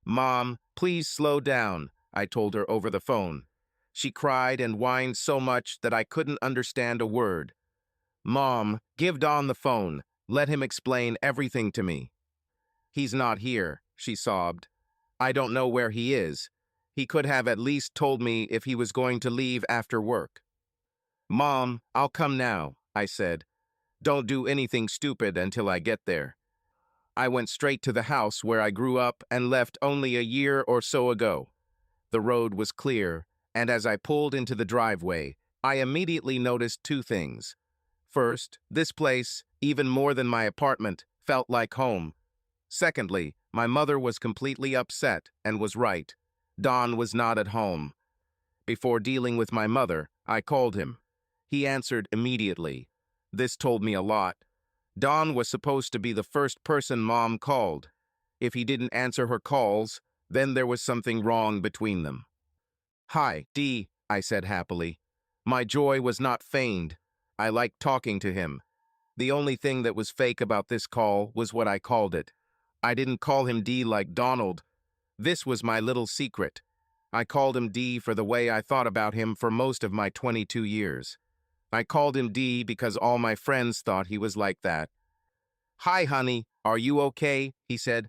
"Mom, please slow down," I told her over the phone. She cried and whined so much that I couldn't understand a word. "Mom, give Don the phone. Let him explain everything to me." "He's not here," she sobbed. "I don't know where he is. He could have at least told me if he was going to leave after work." "Mom, I'll come now," I said. "Don't do anything stupid until I get there." I went straight to the house where I grew up and left only a year or so ago. The road was clear, and as I pulled into the driveway, I immediately noticed two things. First, this place, even more than my apartment, felt like home. Secondly, my mother was completely upset and was right. Don was not at home. Before dealing with my mother, I called him. He answered immediately. This told me a lot. Don was supposed to be the first person Mom called. If he didn't answer her calls, then there was something wrong between them. "Hi, Dee," I said happily. My joy was not feigned. I liked talking to him. The only thing that was fake about this call was what I called it. I didn't call him D like Donald. This was my little secret. I called him D for the way I thought about him for most of my 22 years. I called him D because all my friends thought he was like that. "Hi, honey, are you okay?" he said.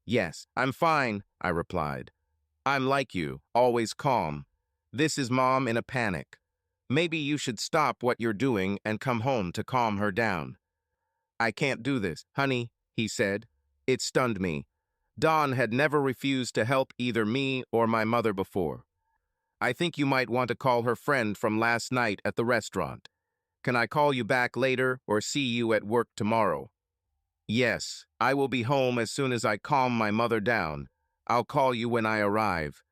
"Yes, I'm fine," I replied. "I'm like you, always calm. This is Mom in a panic. Maybe you should stop what you're doing and come home to calm her down." "I can't do this, honey," he said. It stunned me. Don had never refused to help either me or my mother before. "I think you might want to call her friend from last night at the restaurant. Can I call you back later or see you at work tomorrow?" "Yes, I will be home as soon as I calm my mother down. I'll call you when I arrive.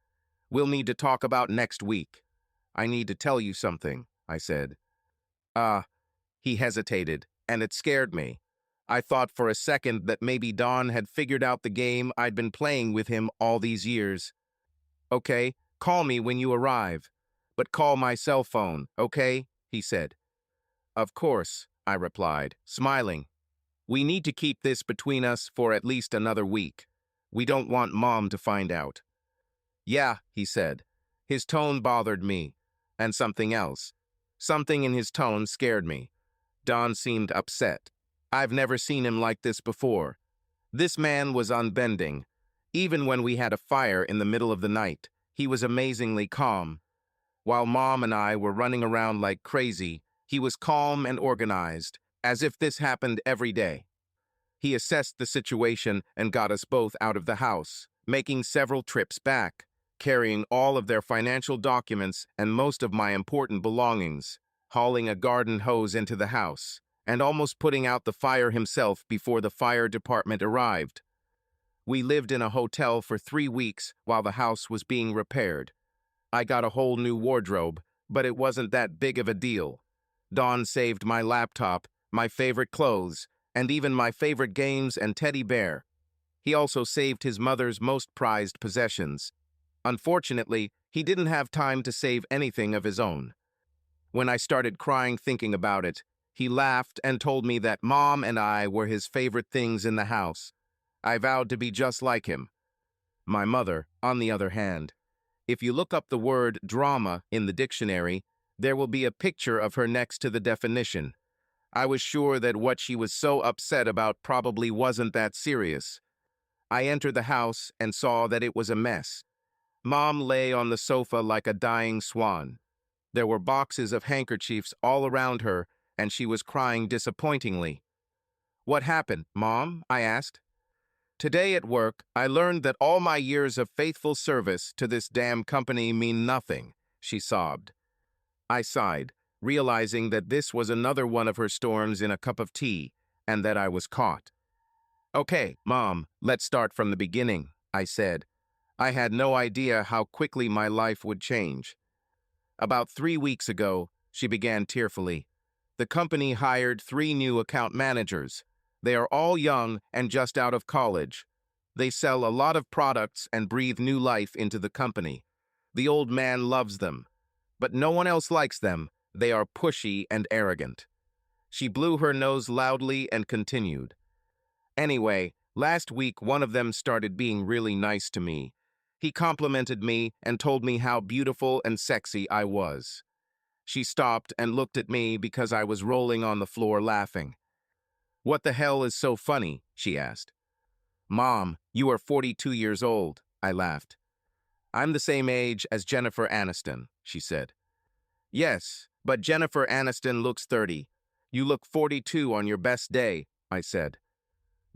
We'll need to talk about next week. I need to tell you something," I said. He hesitated, and it scared me. I thought for a second that maybe Don had figured out the game I'd been playing with him all these years. "Okay, call me when you arrive. But call my cell phone, okay?" he said. "Of course," I replied, smiling. "We need to keep this between us for at least another week. We don't want Mom to find out." "Yeah," he said. His tone bothered me, and something else. Something in his tone scared me. Don seemed upset. I've never seen him like this before. This man was unbending. Even when we had a fire in the middle of the night, he was amazingly calm. While Mom and I were running around like crazy, he was calm and organized, as if this happened every day. He assessed the situation and got us both out of the house, making several trips back, carrying all of their financial documents and most of my important belongings, hauling a garden hose into the house, and almost putting out the fire himself before the fire department arrived. We lived in a hotel for 3 weeks while the house was being repaired. I got a whole new wardrobe, but it wasn't that big of a deal. Don saved my laptop, my favorite clothes, and even my favorite games and teddy bear. He also saved his mother's most prized possessions. Unfortunately, he didn't have time to save anything of his own. When I started crying thinking about it, he laughed and told me that Mom and I were his favorite things in the house. I vowed to be just like him. My mother, on the other hand, if you look up the word drama in the dictionary, there will be a picture of her next to the definition. I was sure that what she was so upset about probably wasn't that serious. I entered the house and saw that it was a mess. Mom lay on the sofa like a dying swan. There were boxes of handkerchiefs all around her, and she was crying disappointingly. "What happened, Mom?" I asked. "Today at work, I learned that all my years of faithful service to this damn company mean nothing," she sobbed. I sighed, realizing that this was another one of her storms in a cup of tea, and that I was caught. "Okay, Mom, let's start from the beginning," I said. I had no idea how quickly my life would change. "About 3 weeks ago," she began tearfully, "the company hired 3 new account managers. They are all young and just out of college. They sell a lot of products and breathe new life into the company. The old man loves them, but no one else likes them. They are pushy and arrogant." She blew her nose loudly and continued. "Anyway, Last week, one of them started being really nice to me. He complimented me and told me how beautiful and sexy I was. She stopped and looked at me because I was rolling on the floor laughing. "What the hell is so funny?" she asked. "Mom, you are 42 years old," I laughed. "I'm the same age as Jennifer Aniston," she said. "Yes, but Jennifer Aniston looks 30. You look 42 on your best day," I said.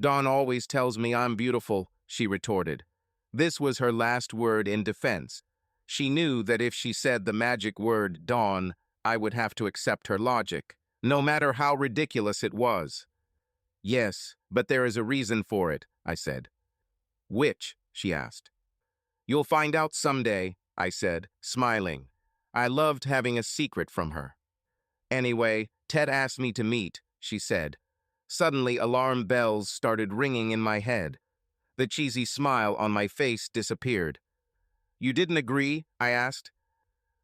"Dawn always tells me I'm beautiful," she retorted. This was her last word in defense. She knew that if she said the magic word, Dawn, I would have to accept her logic, no matter how ridiculous it was. "Yes, but there is a reason for it," I said. "Which?" she asked. "You'll find out someday," I said, smiling. I loved having a secret from her. "Anyway, Ted asked me to meet," she said. Suddenly, alarm bells started ringing in my head. The cheesy smile on my face disappeared. "You didn't agree?" I asked.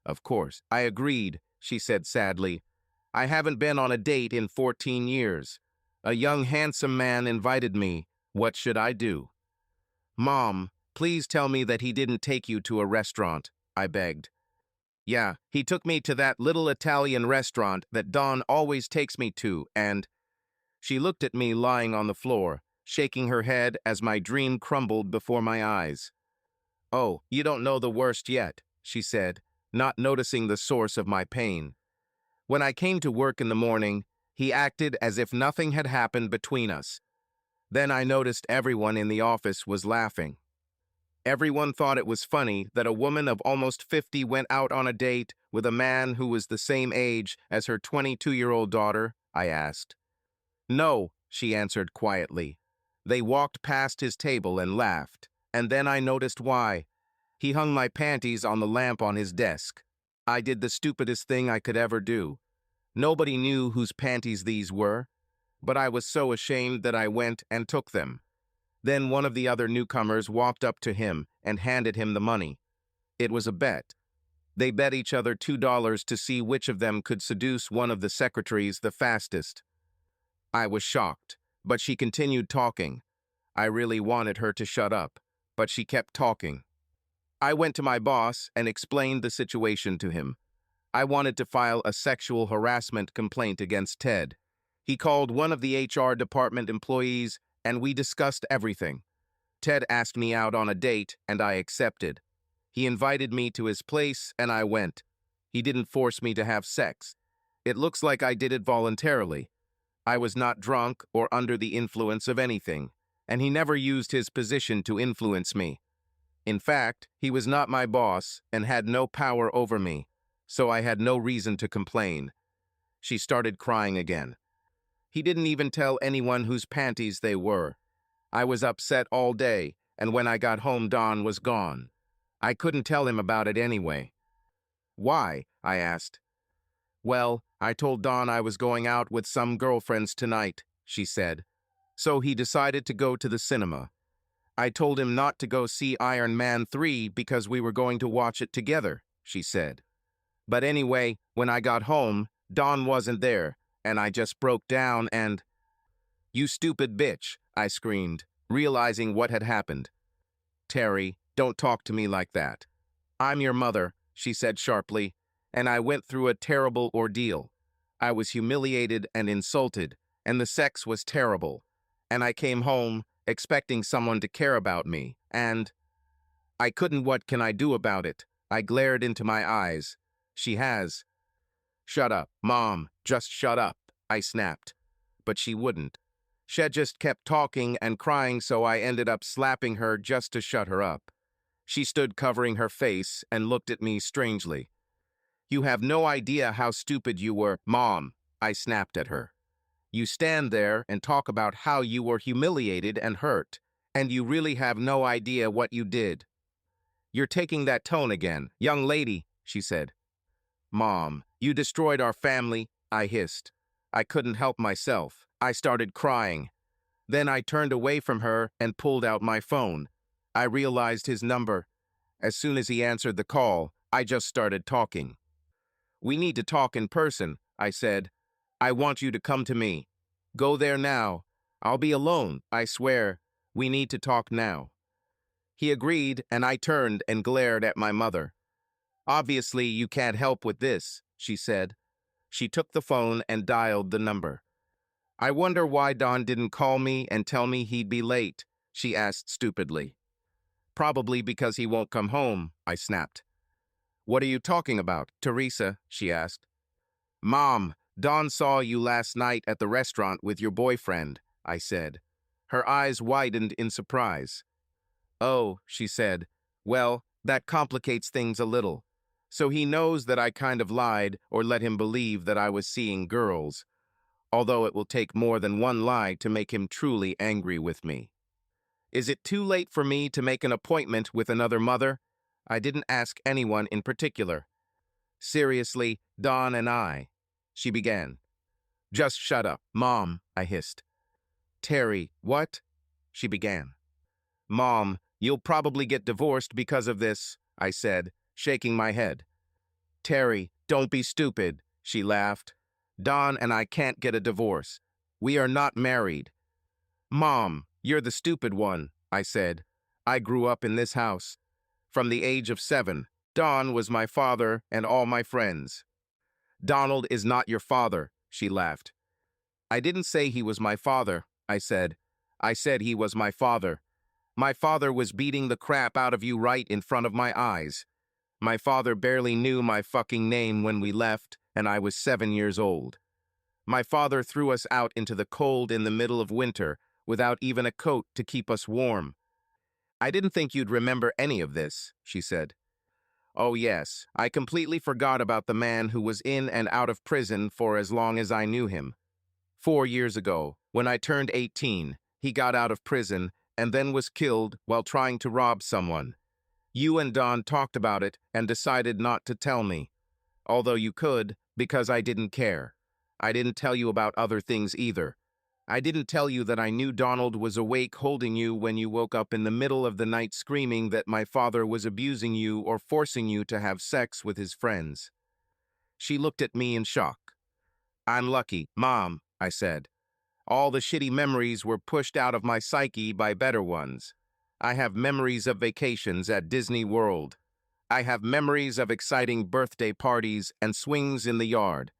"Of course, I agreed," she said sadly. "I haven't been on a date in 14 years. A young, handsome man invited me. What should I do?" "Mom, please tell me that he didn't take you to a restaurant," I begged. "Yeah, he took me to that little Italian restaurant that Dawn always takes me to, and—" She looked at me lying on the floor, shaking her head as my dream crumbled before my eyes. "Oh, you don't know the worst yet," she said, not noticing the source of my pain. "When I came to work in the morning, he acted as if nothing had happened between us. Then I noticed everyone in the office was laughing. Everyone thought it was funny that a woman of almost 50 went out on a date with a man who was the same age as her 22-year-old daughter," I asked. "No," she answered quietly. "They walked past his table and laughed, and then I noticed why. He hung my panties on the lamp on his desk. I did the stupidest thing I could ever do. Nobody knew whose panties these were, but I was so ashamed that I went and took them. Then one of the other newcomers walked up to him and handed him the money. It was a bet. They bet each other $2 to see which of them could seduce one of the secretaries the fastest. I was shocked, but she continued talking. I really wanted her to shut up, but she kept talking. I went to my boss and explained the situation to him. I wanted to file a sexual harassment complaint against Ted. He called one of the HR department employees, and we discussed everything. Ted asked me out on a date, and I accepted. He invited me to his place, and I went. He didn't force me to have sex. It looks like I did it voluntarily. I was not drunk or under the influence of anything, and he never used his position to influence me. In fact, he was not my boss and had no power over me, so I had no reason to complain. She started crying again. He didn't even tell anyone whose panties they were. I was upset all day, and when I got home, Dawn was gone. I couldn't tell him about it anyway. "Why?" I asked. "Well, I told Dawn I was going out with some girlfriends tonight," she said. "So he decided to go to the cinema. I told him not to go see Iron Man 3 because we were going to watch it together," she said. "But anyway, when I got home, Dawn wasn't there, and I just broke down and—" "You stupid bitch," I screamed, realizing what had happened. "Terry, don't talk to me like that. I'm your mother," she said sharply, "and I went through a terrible ordeal. I was humiliated and insulted, and the sex was terrible. And I came home expecting someone to care about me, and I couldn't. What can I do about it?" I glared into my eyes. "She has." "Shut up, Mom, just shut up," I snapped. But she wouldn't. She just kept talking and crying, so I ended up slapping her just to shut her up. She stood covering her face and looked at me strangely. "You have no idea how stupid you were, Mom," I snapped at her. "You stand there and talk about how you were humiliated and hurt, and you really have no idea what you did." "You're taking that tone again, young lady," she said. "Mom, you destroyed our family," I hissed. I couldn't help myself. I started crying. Then I turned away from her and pulled out my phone. I realized his number. As soon as he answered the call, I just started talking. "We need to talk in person," I said. "I want you to come to me. Go there now. I'll be alone, I swear. We need to talk now. He agreed, and I turned and glared at my mother. Obviously, you can't help with this, she said. She took the phone and dialed the number. I wonder why Don didn't call me and tell me he'd be late, she asked stupidly. Probably because he won't come home, I snapped. What are you talking about, Teresa? She asked. Mom, Don saw you last night at the restaurant with your boyfriend, I said. Her eyes widened in surprise. Oh, she said. Well, that complicates things a little. So he knows that I kind of lied or let him believe that I was seeing girls, although it will take more than one lie to make him truly angry with me. Is it too late for me to make an appointment with another mother? I didn't ask anyone in particular. Seriously, Don and I, she began. Just shut up, Mom, I hissed. Terry, what? She began. Mom, you'll probably get divorced because of this, I said, shaking my head. Terry, don't be stupid, she laughed. Don and I can't get a divorce. We are not married. Mom, you're the stupid one, I said. I grew up in this house. From the age of 7, Don was my father and all my friends. Donald is not your father, she laughed. I didn't say he was my father, I said. I said he was my father. My father was beating the crap out of you right in front of my eyes. My father barely knew my fucking name when we left, and I was 7 years old. My father threw us out into the cold in the middle of winter, without even a coat to keep us warm. I didn't think you'd remember any of this, she said. Oh yes, I completely forgot about the man who was in and out of prison for as long as I knew him. 4 years ago, when I turned 18, he got out of prison and then was killed while trying to rob someone. You and Don talked about it and decided not to tell me. Although you could, because I didn't care. I didn't tell you about other things either. I didn't tell you that I knew Donald was awake holding you when you woke up in the middle of the night screaming that my father was abusing you or forcing you to have sex with his friends. She looked at me in shock. I'm lucky, Mom, I said. All the shitty memories were pushed out of my psyche by better ones. I have memories of vacations at Disney World. I have memories of exciting birthday parties and swings in the yard.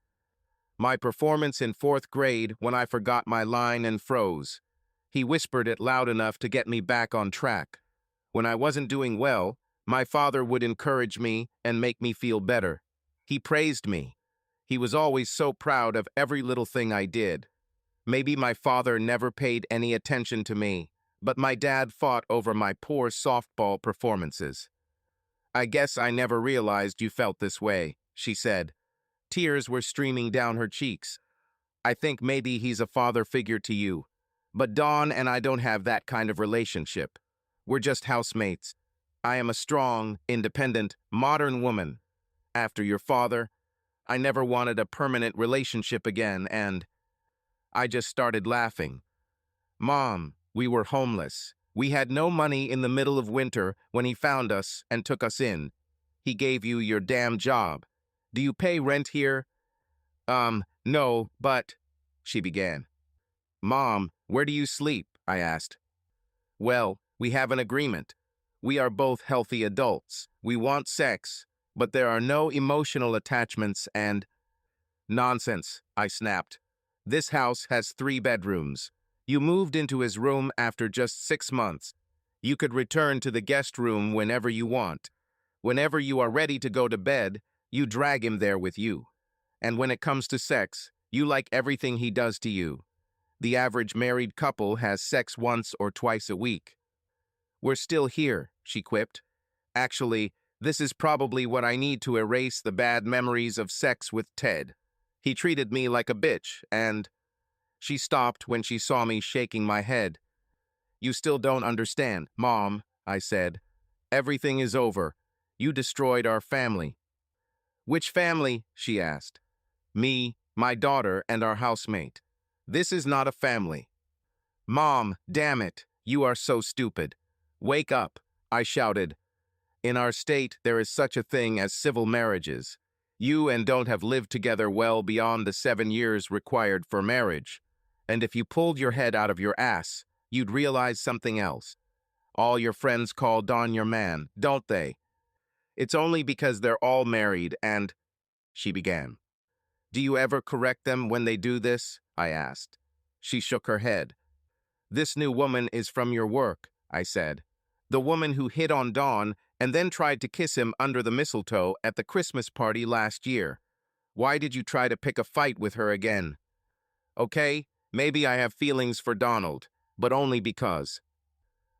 My performance in 4th grade when I forgot my line and froze. He whispered it loud enough to get me back on track. When I wasn't doing well, my father would encourage me and make me feel better. He praised me. He was always so proud of every little thing I did. Maybe my father never paid any attention to me, but my dad fought over my poor softball performances. I guess I never realized you felt this way, she said. Tears were streaming down her cheeks. I think maybe he's a father figure to you, but Dawn and I don't have that kind of relationship. We're just housemates. I am a strong, independent, modern woman. After your father, I never wanted a permanent relationship again, and I just started laughing. Mom, we were homeless. We had no money in the middle of winter when he found us and took us in. He gave you your damn job. Do you pay rent here? No, but, she began. Mom, where do you sleep? I asked. Well, we have an agreement. We are both healthy adults. We want sex, but there are no emotional attachments and... Nonsense, I snapped. This house has 3 bedrooms. You moved into his room after just 6 months. You could return to the guest room whenever you want. Whenever you are ready to go to bed, you drag him there with you. And when it comes to sex, you like everything he does to you. The average married couple has sex once or twice a week. We're still here, she quipped. Actually, this is probably what I need to erase the bad memories of sex with Ted. He treated me like a bitch, and... She stopped when she saw me shaking my head. You still don't understand, Mom, I said. Everything is over. You destroyed our family. Which family? She asked. Me, my daughter, and our housemate. This is not a family. Mom, damn it, you are so stupid. Wake up, I shouted. In our state, there is such a thing as civil marriages. You and don't have lived together well beyond the 7 years required for marriage. And if you pulled your head out of your ass, you'd realize something else. All your friends call Don your man, don't they? It's only because they're all married and—" she began. "Do you ever correct them when they do this?" I asked. She shook her head. "This new woman is from your work," I said. "The woman who hit on Don and then tried to kiss him under the mistletoe at the Christmas party last year. Why did you try to pick a fight with her again?" "Okay, maybe I have feelings for Donald, but only because."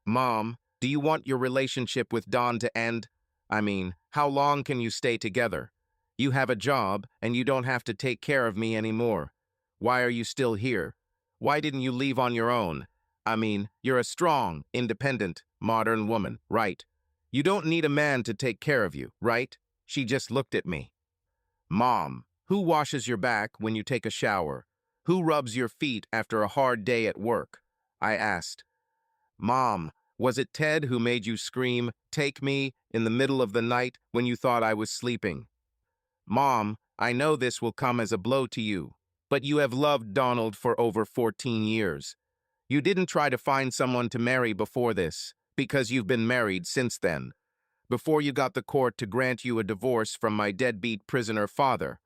"Mom, do you want your relationship with Don to end? I mean, how long can you stay together? You have a job, and you don't have to take care of me anymore. Why are you still here? Why didn't you leave on your own? I mean, you're a strong, independent, modern woman, right? You don't need a man to take care of you, right?" She just looked at me. "Mom, who washes your back when you take a shower? Who rubs your feet after a hard day at work?" I asked. "Mom, was it Ted who made you scream, 'Take me,' in the middle of the night when you thought I was sleeping?" "Mom, I know this will come as a blow to you, but you have loved Donald for over 14 years. You didn't try to find someone to marry before this, because you've been married since then. Before you got the court to grant you a divorce from my deadbeat prisoner father."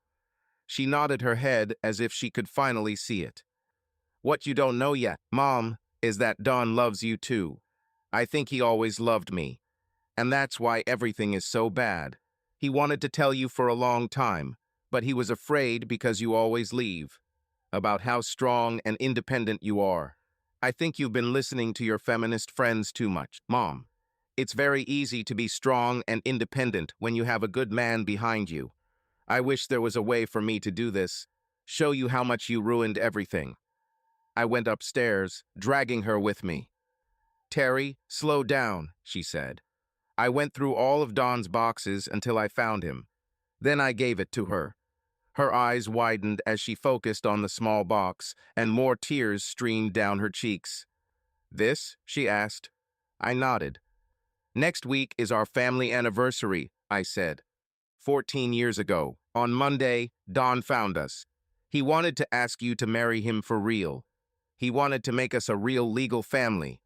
She nodded her head as if she could finally see it. "What you don't know yet, Mom, is that Don loves you too. I think he always loved me. And that's why everything is so bad. He wanted to tell you for a long time, but he was afraid because you always leave. About how strong and independent you are. I think you've been listening to your feminist friends too much, Mom. It's very easy to be strong and independent when you have a good man behind you. I wish there was a way for me to do this, show you how much you ruined everything." I went upstairs, dragging her with me. "Terry, slow down," she said. I went through all of Don's boxes until I found him. Then I gave it to her. Her eyes widened as she focused on the small box, and more tears streamed down her cheeks. "This?" she asked. I nodded. "Next week is our family anniversary," I said. 14 years ago, on Monday, Don found us. He wanted to ask you to marry him for real. He wanted to make us a real legal family.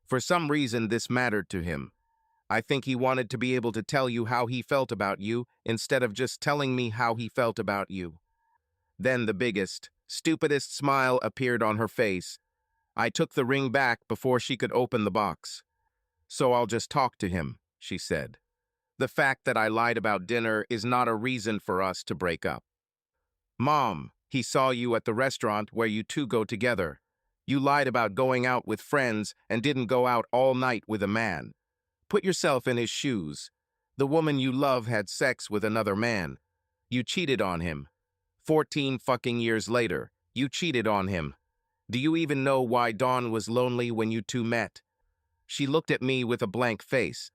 For some reason, this mattered to him. I think he wanted to be able to tell you how he felt about you instead of just telling me how he felt about you." Then the biggest, stupidest smile appeared on her face. I took the ring back before she could open the box. "So I'll just talk to him," she said. "The fact that I lied about dinner is not a reason for us to break up." "Mom, he saw you at the restaurant where you two go together. You lied about going out with friends and didn't go out all night with a man. Put yourself in his shoes. The woman you love had sex with another man. You cheated on him. 14 fucking years later, you cheated on him. Do you even know why Dawn was lonely when you two met?" She looked at me with a blank face.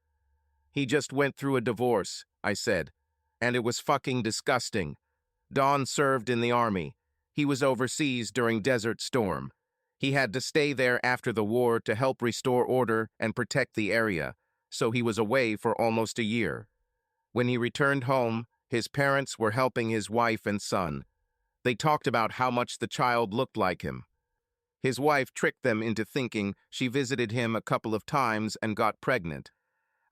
"He just went through a divorce," I said, "and it was fucking disgusting. Dawn served in the army. He was overseas during Desert Storm. He had to stay there after the war to help restore order and protect the area, so he was away for almost a year. When he returned home, his parents were helping his wife and son. They talked about how much the child looked like him. His wife tricked them into thinking she visited him a couple of times and got pregnant.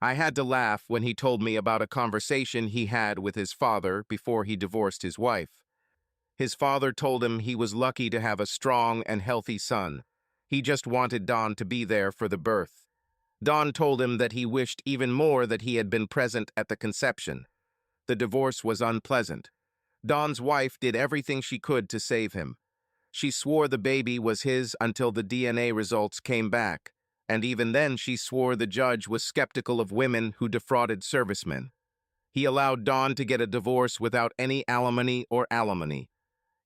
I had to laugh when he told me about a conversation he had with his father before he divorced his wife. His father told him he was lucky to have a strong and healthy son. He just wanted Don to be there for the birth. Don told him that he wished even more that he had been present at the conception. The divorce was unpleasant. Don's wife did everything she could to save him. She swore the baby was his until the DNA results came back, and even then she swore the judge was skeptical of women who defrauded servicemen. He allowed Don to get a divorce without any alimony or alimony.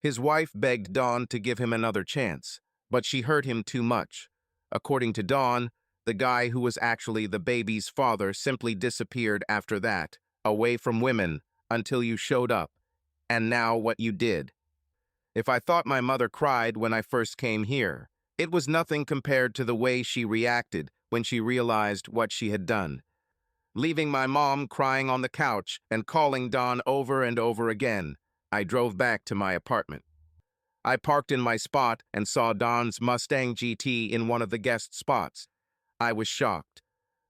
His wife begged Don to give him another chance, but she hurt him too much. According to Don, the guy who was actually the baby's father simply disappeared after that, away from women, until you showed up. And now what you did. If I thought my mother cried when I first came here, it was nothing compared to the way she reacted when she realized what she had done. Leaving my mom crying on the couch and calling Don over and over again, I drove back to my apartment. I parked in my spot and saw Don's Mustang GT in one of the guest spots. I was shocked.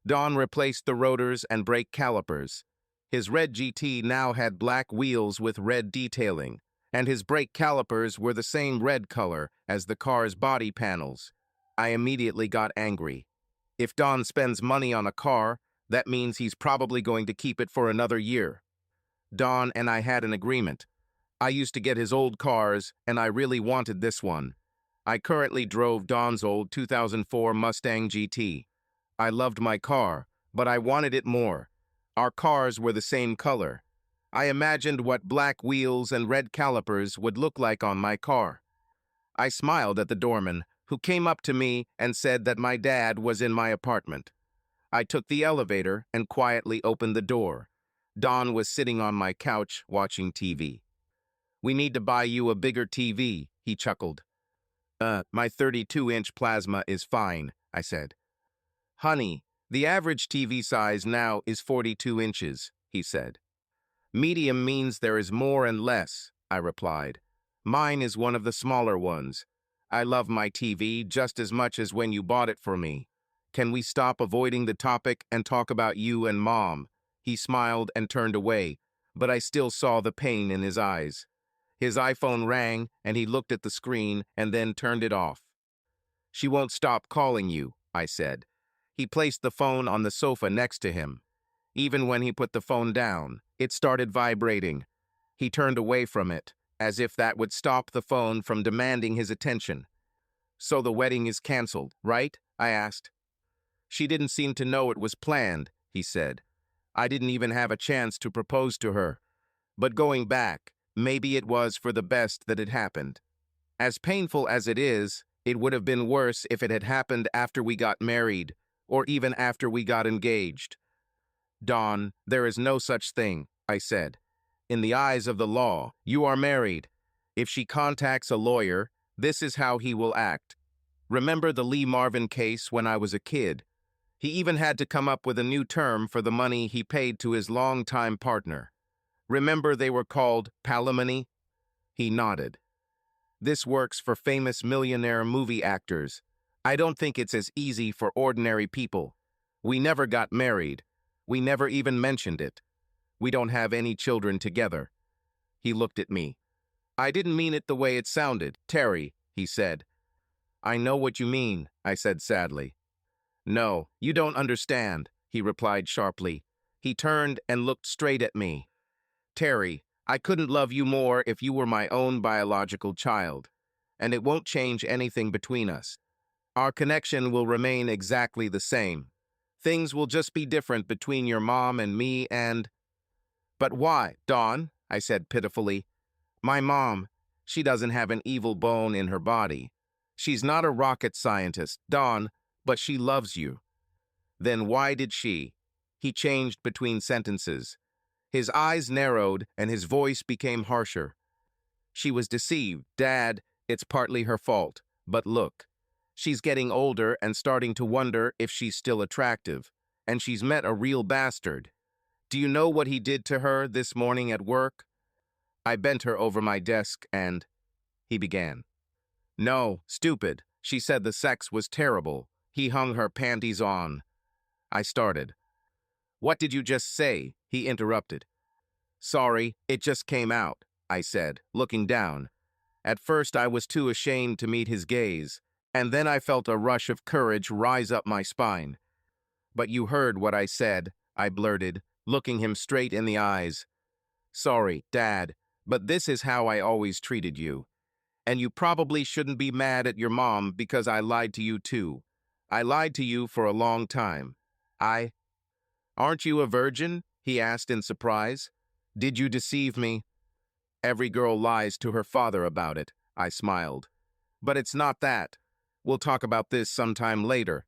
Don replaced the rotors and brake calipers. His red GT now had black wheels with red detailing, and his brake calipers were the same red color as the car's body panels. I immediately got angry. If Don spends money on a car, that means he's probably going to keep it for another year. Don and I had an agreement. I used to get his old cars, and I really wanted this one. I currently drove Don's old 2004 Mustang GT. I loved my car, but I wanted it more. Our cars were the same color. I imagined what black wheels and red calipers would look like on my car. I smiled at the doorman, who came up to me and said that my dad was in my apartment. I took the elevator and quietly opened the door. Don was sitting on my couch watching TV. "We need to buy you a bigger TV," he chuckled. My 32-inch plasma is fine," I said. "Honey, the average TV size now is 42 inches, he said. "Medium means there is more and less," I replied. "Mine is one of the smaller ones. I love my TV just as much as when you bought it for me. Can we stop avoiding the topic and talk about you and Mom?" He smiled and turned away, but I still saw the pain in his eyes. His iPhone rang, and he looked at the screen and then turned it off. "She won't stop calling you," I said. He placed the phone on the sofa next to him. Even when he put the phone down, it started vibrating. He turned away from it, as if that would stop the phone from demanding his attention. "So the wedding is canceled, right?" I asked. "She didn't seem to know it was planned," he said. "I didn't even have a chance to propose to her. But going back, maybe it was for the best that it happened. As painful as it is, it would have been worse if it had happened after we got married, or even after we got engaged." "Don, there is no such thing," I said. "In the eyes of the law, you are married. If she contacts a lawyer, this is how he will act. Remember the Lee Marvin case when I was a kid? He even had to come up with a new term for the money he paid to his longtime partner. Remember they were called palimony?" He nodded. "This works for famous millionaire movie actors. I don't think it's as easy for ordinary people. We never got married. We never even mentioned it. We don't have any children together." He looked at me. "I didn't mean it the way it sounded, Terry," he said. "I know what you mean," I said sadly. "No, you don't understand," he replied sharply. He turned and looked straight at me. "Terry, I couldn't love you more if you were my own biological child, and it won't change anything between us. Our connection will remain exactly the same. Things will just be different between your mom and me and—" "But why, Dawn?" I said pitifully. "My mom, she doesn't have an evil bone in her body. She's not a rocket scientist, Dawn, but she loves you." "Then why did she—" He changed between sentences. His eyes narrowed and his voice became harsher. "She was deceived, Dad. It's partly her fault. But look, she's getting older and starting to wonder if she's still attractive. And she's met a real bastard. Do you know what he did to her this morning at work?" I bent her over my desk and— he began. "No, stupid. She said the sex was terrible. He hung her panties on." I started. "What did you just say?" he interrupted. "Sorry, it just came out," I said, looking down. At first I was too ashamed to meet his gaze, and then I felt a rush of courage rise up my spine. "But you heard what I said," I blurted, looking him straight in the eyes. "Sorry, Dad, but this is how I always treated you. And you probably shouldn't be mad at your mom because I lied to you too. I lied to you for a long time. Aren't you a virgin?" he asked in surprise. "Did you deceive me?" "Every girl lies to her father about it," I smiled. "But it's not that. We'll talk about this sometime later.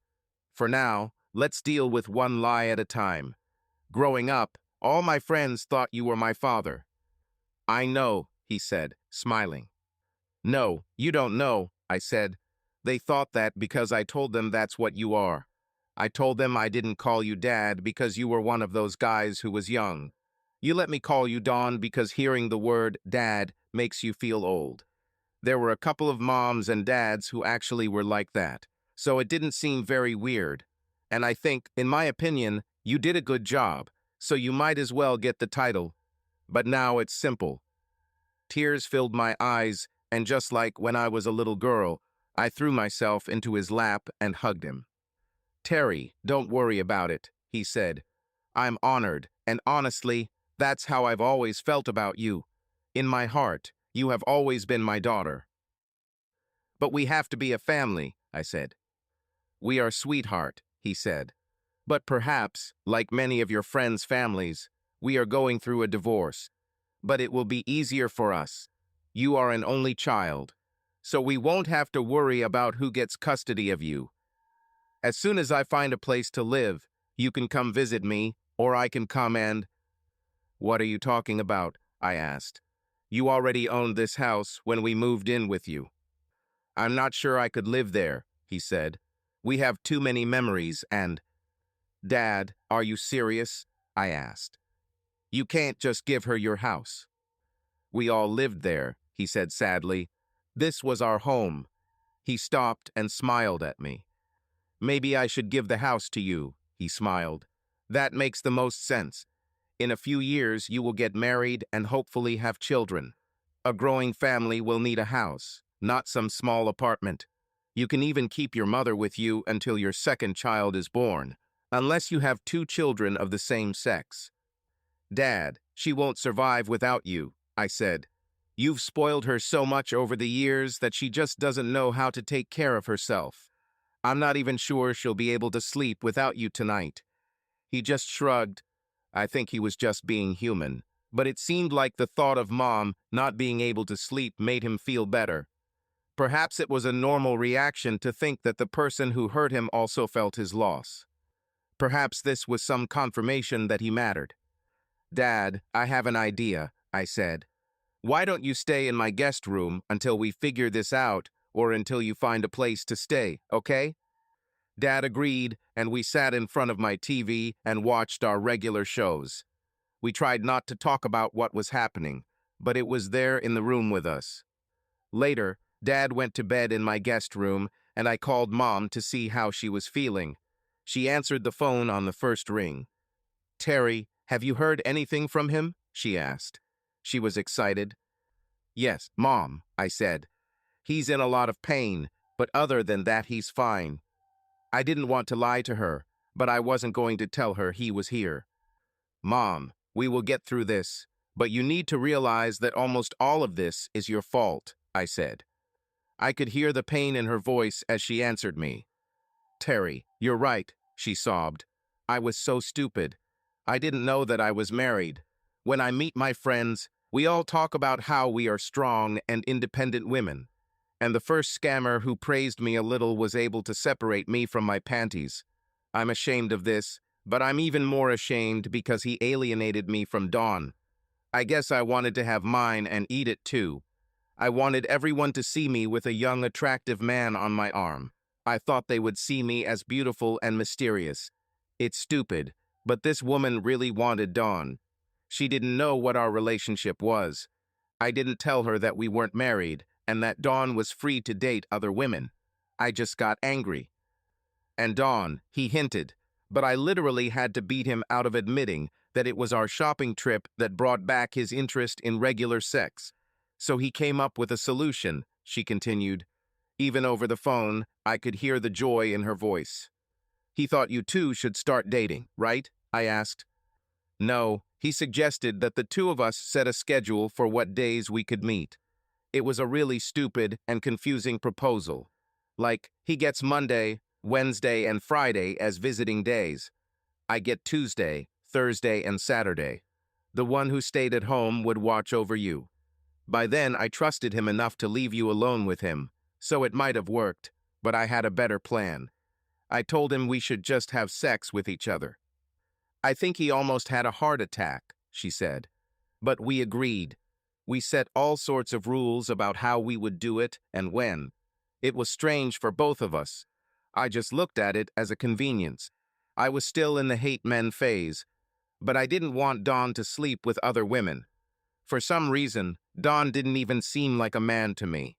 For now, let's deal with one lie at a time. Growing up, all my friends thought you were my father." "I know," he said, smiling. "No, you don't know," I said. "They thought that because I told them that's what you are. I told them I didn't call you Dad because you were one of those guys who was young. You let me call you Dawn because hearing the word Dad makes you feel old. There were a couple of moms and dads who actually were like that, so it didn't seem very weird. And I think, in my opinion, you did a good job, so you might as well get the title. But now it's simple. Tears filled my eyes, and just like when I was a little girl, I threw myself into his lap and hugged him. Terry, don't worry about it, he said. I'm honored, and honestly, that's how I've always felt about you. In my heart, you have always been my daughter. But we have to be a family, I said. We are sweetheart, he said. But perhaps, like many of your friends' families, we are going through a divorce. But it will be easier for us. You are an only child, so we won't have to worry about who gets custody of you. As soon as I find a place to live, you can come visit me, or I can come and— What are you talking about? I asked. You already owned this house when we moved in with you. I'm not sure I could live there, he said. We have too many memories and— Dad, are you serious? I asked. You can't just give her your house. We all lived there, he said sadly. This was our home. He stopped and smiled at me. Maybe I should give the house to you, he smiled. That makes the most sense. In a few years, you will get married and hopefully have children. A growing family will need a house, not some small apartment. You can even keep your mother with you until your second child is born, unless you have 2 children of the same sex. Dad, she won't survive without you, I said. You've spoiled her so much over the years that she just doesn't know how to take care of herself. I'm not even sure she'll be able to sleep without you tonight. He just shrugged. I think he was just being human. But it seemed like the thought of Mom not being able to sleep made him feel better. Perhaps it was a normal reaction to think that the person who hurt him also felt his loss. Perhaps this was some confirmation that he mattered. Dad, I have an idea, I said. Why don't you stay in my guest room until we figure this out, or until you find a place to stay, okay? Dad agreed, and we sat in front of my TV and watched our regular shows. We tried not to talk about what was happening, but it was there in the room with us. Later, Dad went to bed in my guest room, and I called Mom to see how she was feeling. She answered the phone on the first ring. Terry, have you heard anything from him? She asked. She was excited. Yes, Mom, I said. He's in a lot of pain, but other than that he's fine. I didn't want to lie to her, but I wasn't going to tell her he was here. Mom, we will get through this, but you need to realize that almost all of this is your fault, I said. I could hear the pain in her voice as she answered me. Terry, you're right, she sobbed. I was so stupid. I didn't know that I was married. When I meet my friends, we all talk about how we are strong and independent women. And the first scammer who praised me a little was able to separate me from my panties. I'm ashamed of this, but I'm even more ashamed because he alienated me from Dawn. I guess I wanted to have mine and eat it too. I wanted everyone to see me with a young, attractive man on my arm. I thought they would see me as beautiful and mysterious. It's stupid, but this woman really wanted Dawn. She didn't know what our relationship was. I didn't tell her that we weren't married and that Dawn was free to date other women. I just got angry. And Dawn, he hinted, but I literally had to beat him out of admitting that it was our shopping trip that brought back his interest in regular sex. So he came up with a solution, she continued. Even over the phone, I could hear the joy in her voice. He thought you two should start dating, right? I asked. No, he suggested that the two of us set a schedule for what days we could meet. It was a really stupid and confusing proposal. Like, he gets Monday, Wednesday, and Friday as visiting days. I get Tuesday, Thursday, and Saturday. The one who stayed at home would watch over you. By then, I trusted him enough to leave you alone with him, so it might have worked, but I had a better plan. I told him we should just have sex with each other. I think he almost had a heart attack, she said. But we agreed. We set all sorts of rules about how we would do it and when. It was strange for both of us. I just looked at it as a convenience. I was still in the hate men phase, but I didn't want Dawn to sleep with other women. For some reason, Dawn didn't even seem like a man to me.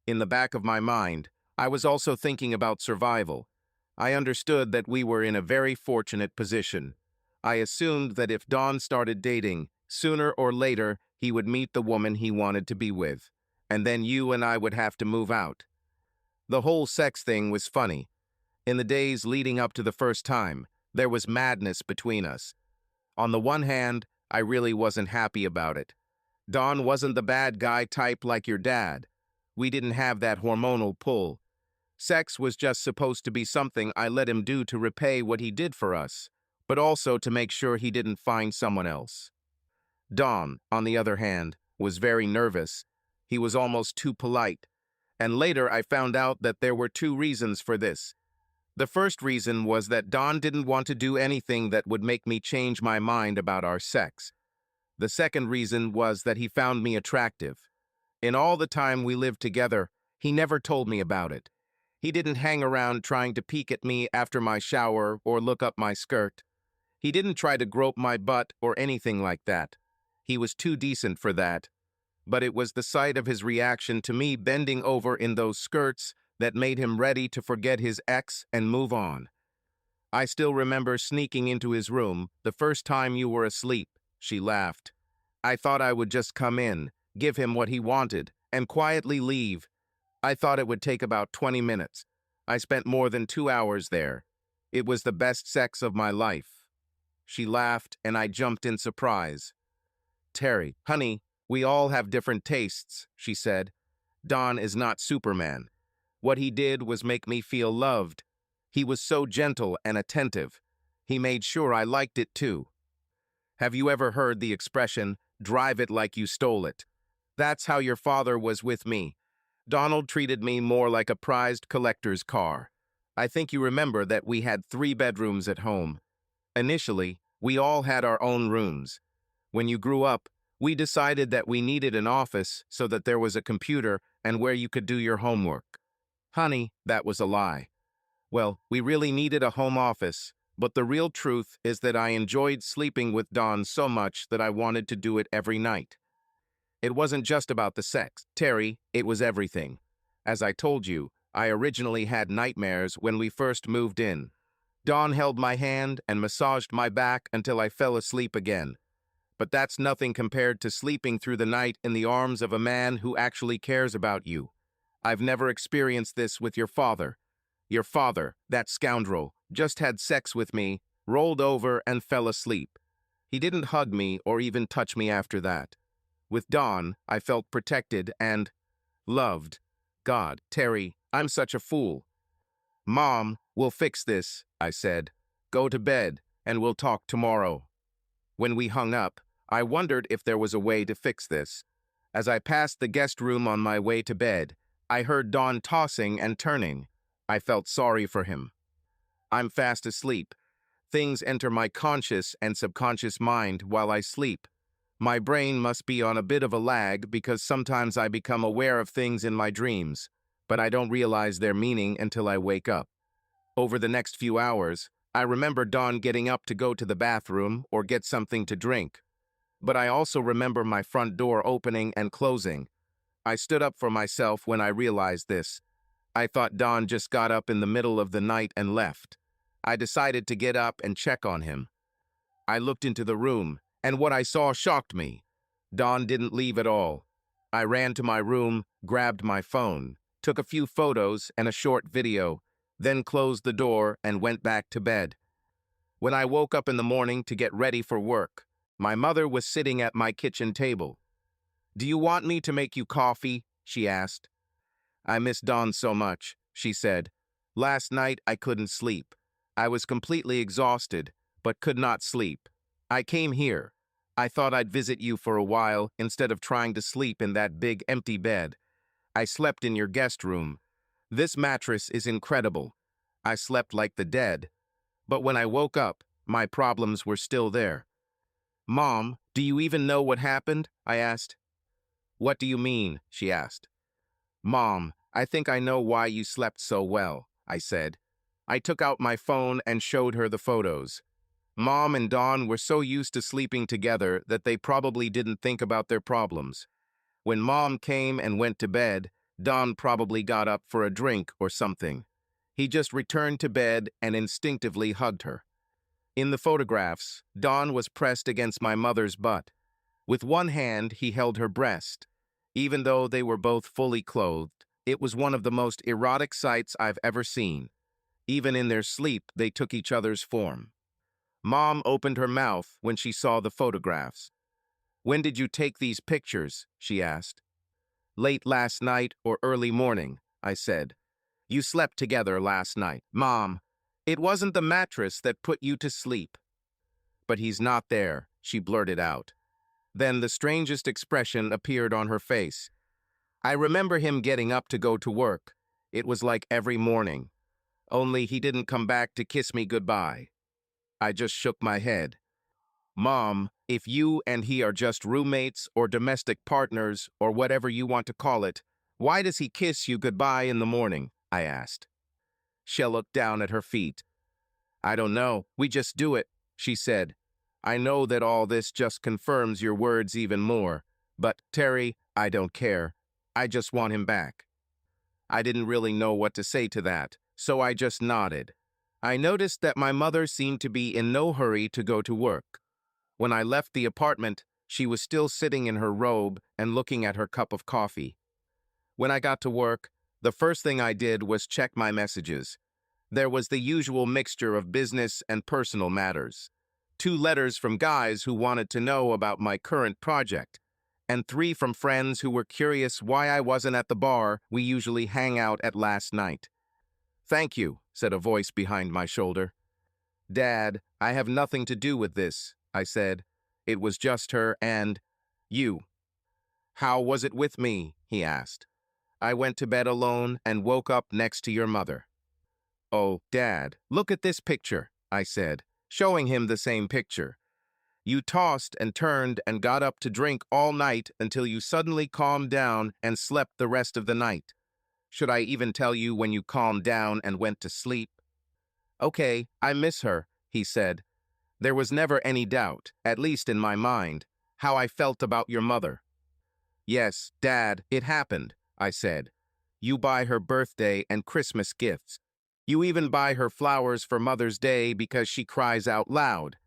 In the back of my mind, I was also thinking about survival. I understood that we were in a very fortunate position. I assumed that if Don started dating, sooner or later he would meet the woman he wanted to be with, and then you and I would have to move out. The whole sex thing was funny. In the days leading up to the first time, there was madness between us. On the one hand, I really wasn't happy about it. Don wasn't the bad guy type like your dad. We didn't have that hormonal pull. Sex was just supposed to be something I let him do to repay what he did for us, but also to make sure he didn't find someone else. Don, on the other hand, was very nervous. He was almost too polite. And later I found out that there were two reasons for this. The first reason was that Don didn't want to do anything that would make me change my mind about our sex. The second reason was that he found me attractive. In all the time we lived together, he never told me about it. He didn't hang around trying to peek at me after my shower or look up my skirt. He didn't try to grope my butt or anything like that. He was too decent for that. But it was the sight of his reaction to me bending over in those skirts that made him ready to forget his ex and move on. I still remember sneaking into his room the first time you were asleep. She laughed. I thought I would just come in, give him what he wanted, and quietly leave. I thought it would take about 20 minutes. I spent more than 2 hours there. It was the best sex of my life. She laughed, and I jumped in surprise. Terry, honey, we all have different tastes, she said. Don is not Superman. What he did was make me feel loved. He was so gentle and attentive. He made sure I liked it too. Have you ever heard the expression, drive it like you stole it? That's how your father was with me. Donald treated me more like a prized collector's car. I think you remember that we had 3 bedrooms at home. Initially, we all had our own rooms. When you grew up, we decided that we needed an office so that there was a computer and where you could do your homework. Honey, that was a lie. Well, we really needed a home office, but the real truth is that I enjoyed sleeping with Don so much that I wanted to do it every night. It wasn't just about the sex, Terry, it was everything. As I told you, I originally had nightmares when we first moved in. Don held my hand and massaged my back until I fell asleep again. But that's nothing compared to sleeping through the night in the arms of a man who actually cares about you. I've never experienced this with your father. Your father, that scoundrel, just had sex with me, rolled over and fell asleep. He didn't hug me or even touch me after that. With Don, I felt protected and loved. God, Terry, I'm such a fool. Mom, we'll fix this, I said. Go to bed, and we'll talk tomorrow. When we hung up, I wondered if there was a way to fix this. As I passed the guest room on my way to bed, I heard Don tossing and turning. I felt sorry for him. I'm fast asleep. Things enter my conscious and subconscious mind while I sleep. My brain must be on a bit of a lag because sometimes I become aware of things in my dreams, but I don't realize their meaning until I wake up. Over the next few hours, I remember Don getting up to go to the bathroom or get something to drink. But I also remember my front door opening and closing. I stood up for myself when I realized this. I thought Don just got up in the middle of the night and left. I decided to get up and check on him. I looked into the room, and what I saw shocked me. Don didn't leave at all. I ran to my room, grabbed my phone, took a few photos and a short video, then closed the door and went back to bed. When I woke up in the morning to get ready for work, my mother was sitting at my kitchen table. "Do you want me to make you coffee?" she asked. "I miss Don so much," she said. "Last night I couldn't sleep. I was completely exhausted, but could not sleep. I came here. I thought I'd visit you for a while instead of trying to sleep in that big empty bed. I slept in your guest room. This mattress is incredible. I slept like the dead. But when I woke up, my problems were still there." "Mom, do you even know what happened?" I asked. "What do you mean?" she asked. "Mom, I think I know why you slept so well," I said. I took out my phone and showed her the photos. Mom and Don were so used to sleeping together that they probably didn't think about their problems. When Mom came and went to bed, Don probably got up for a drink or something. He just returned to bed and instinctively hugged her. In the photographs, Don was pressed against my mother's butt. With one hand, he held her breast. Even though they were both fully clothed, it was one of the most erotic sights I've ever seen. Even in their sleep, they took each other's form. Mom opened her mouth when she saw the photographs. "When did you take these pictures?" she asked. "Late last night or early morning," I said. "You slept together last night." "Mom, it wasn't the mattress that put you to sleep." "But he's not there," she blurted out. Then the strangest expression appeared on her face. "I remember him getting up to go to work. It was like every morning. Only he didn't come back to kiss me goodbye." I just shook my head. "Mom, if you and he are just roommates or domestic partners or whatever you want to call it, why does he kiss you goodbye in the morning?" I asked. She looked down at her feet. "I don't know. We just do it," she said. "I know that all this just confirms your words even more. But, Terry, I don't care. I just want him back." I didn't really know what to say to that, so I just nodded. I noticed that my mother seemed to be in no hurry to go to work. When I left the apartment, she was still sitting in her robe and looking at her cup of coffee. When I got to work, the first thing I did was check my messages. There was the usual mixture of business and personal matters. 2 letters from guys who wanted to know about my current project, and 3 from friends who were curious why I wasn't at the bar we usually hang out at last night. "Thank you," said a voice behind my shoulder. "Dad, I have nothing to do with this," I said. "It was just her and you." "How was it with me?" he asked. "I went to bed alone and woke up next to your mother." "Oh, Dad, look at this picture," I said, showing him the same picture. "You tossed and turned and got up to drink all night until you suddenly calmed down and slept the rest of the night. Should I even tell you when you calmed down and went to sleep?" "Okay, I miss her," he said. There was never any doubt, at least in my mind, how I felt about your mother. "Yes, Dad, it happened," I said. "You buy her birthday and Christmas gifts. You even buy her flowers for Mother's Day because she cries out loud.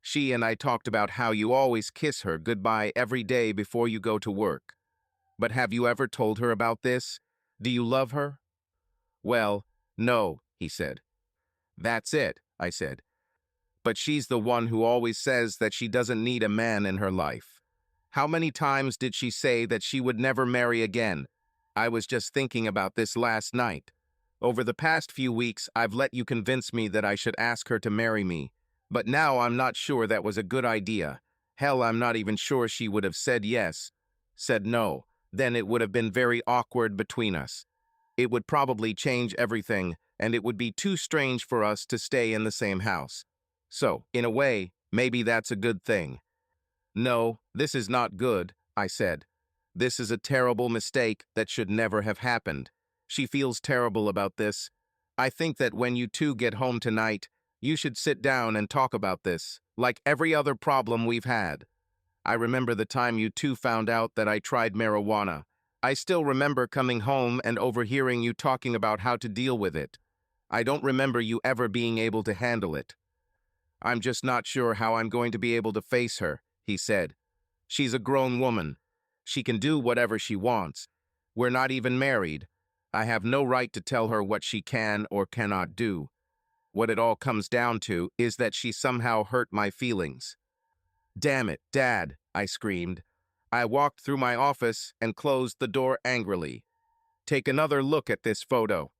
She and I talked about how you always kiss her goodbye every day before you go to work. But have you ever told her about this? Do you love her?" "Well, no," he said. "That's it," I said. "But she's the one who always says that she doesn't need a man in her life. How many times did she say that she would never marry again? I was just thinking about this last night. Over the past few weeks, I've let you convince me that I should ask her to marry me. But now I'm not sure that was a good idea. Hell, I'm not even sure she would have said yes. Said no. Then it would have been very awkward between us. It would probably change everything, and it would be too strange for us to stay in the same house. So, in a way, maybe that's a good thing." "No, this is not good," I said. "This is a terrible mistake that should never have happened. She feels terrible about this. I think that when you two get home tonight, you should sit down and talk about this, like every other problem we've had. I remember the time you two found out that I tried marijuana. I still remember coming home and overhearing you talking about how to deal with it. I don't remember you ever being able to handle it. I'm just not sure how I'm going to be able to face her," he said. "She's a grown woman. She can do whatever she wants. We're not even married. I have no right to tell her what she can or cannot do. What it all comes down to is that she somehow hurt my feelings." "Damn it, Dad," I screamed. I walked through my office and closed the door angrily. "Take another look at this photo."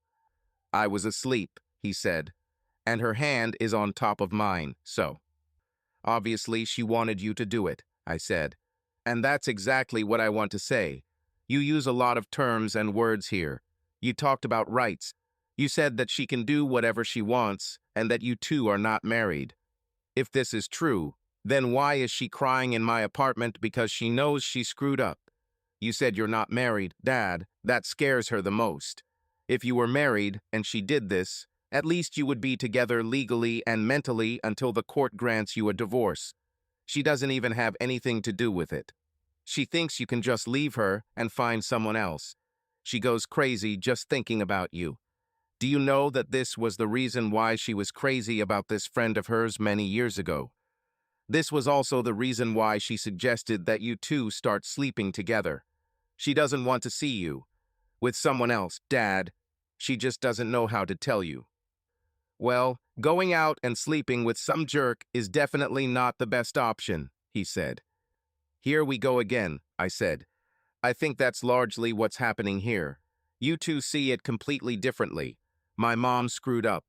"I was asleep," he said, "and her hand is on top of mine, so." "Obviously, she wanted you to do it," I said. "And that's exactly what I want to say. You use a lot of terms and words here. You talked about rights. You said that she can do whatever she wants and that you two are not married. If this is true, then why is she crying in my apartment because she knows she screwed up? You said you're not married, Dad. That scares her the most. If you were married and she did this, at least you would be together legally and mentally until the court grants you a divorce. She doesn't even have anything to do with it. She thinks you can just leave her and find someone else. She goes crazy just thinking about you. Do you know that this was the reason why she was crazy about this friend of hers many years ago? This was also the reason why she suggested that you two start sleeping together. She doesn't want to see you with someone else, Dad. She just doesn't know how to tell you. Well, going out and sleeping with some jerk is definitely not the best option, he said. Here we go again, I said. I think that's largely what's happening here. You two see it completely differently. My mom screwed up.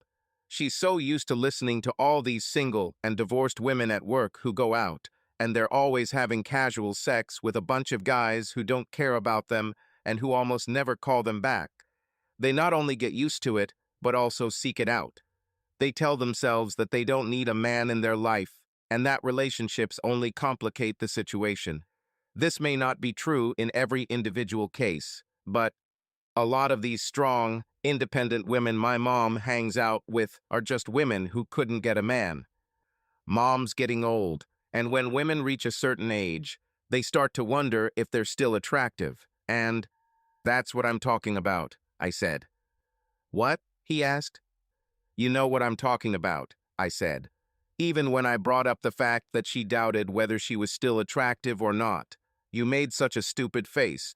She's so used to listening to all these single and divorced women at work who go out, and they're always having casual sex with a bunch of guys who don't care about them and who almost never call them back. They not only get used to it, but also seek it out. They tell themselves that they don't need a man in their life, and that relationships only complicate the situation. This may not be true in every individual case, but a lot of these strong, independent women my mom hangs out with are just women who couldn't get a man. Mom's getting old, and when women reach a certain age, they start to wonder if they're still attractive, and that's what I'm talking about, I said. What? He asked. You know what I'm talking about, I said. Even when I brought up the fact that she doubted whether she was still attractive or not, you made such a stupid face.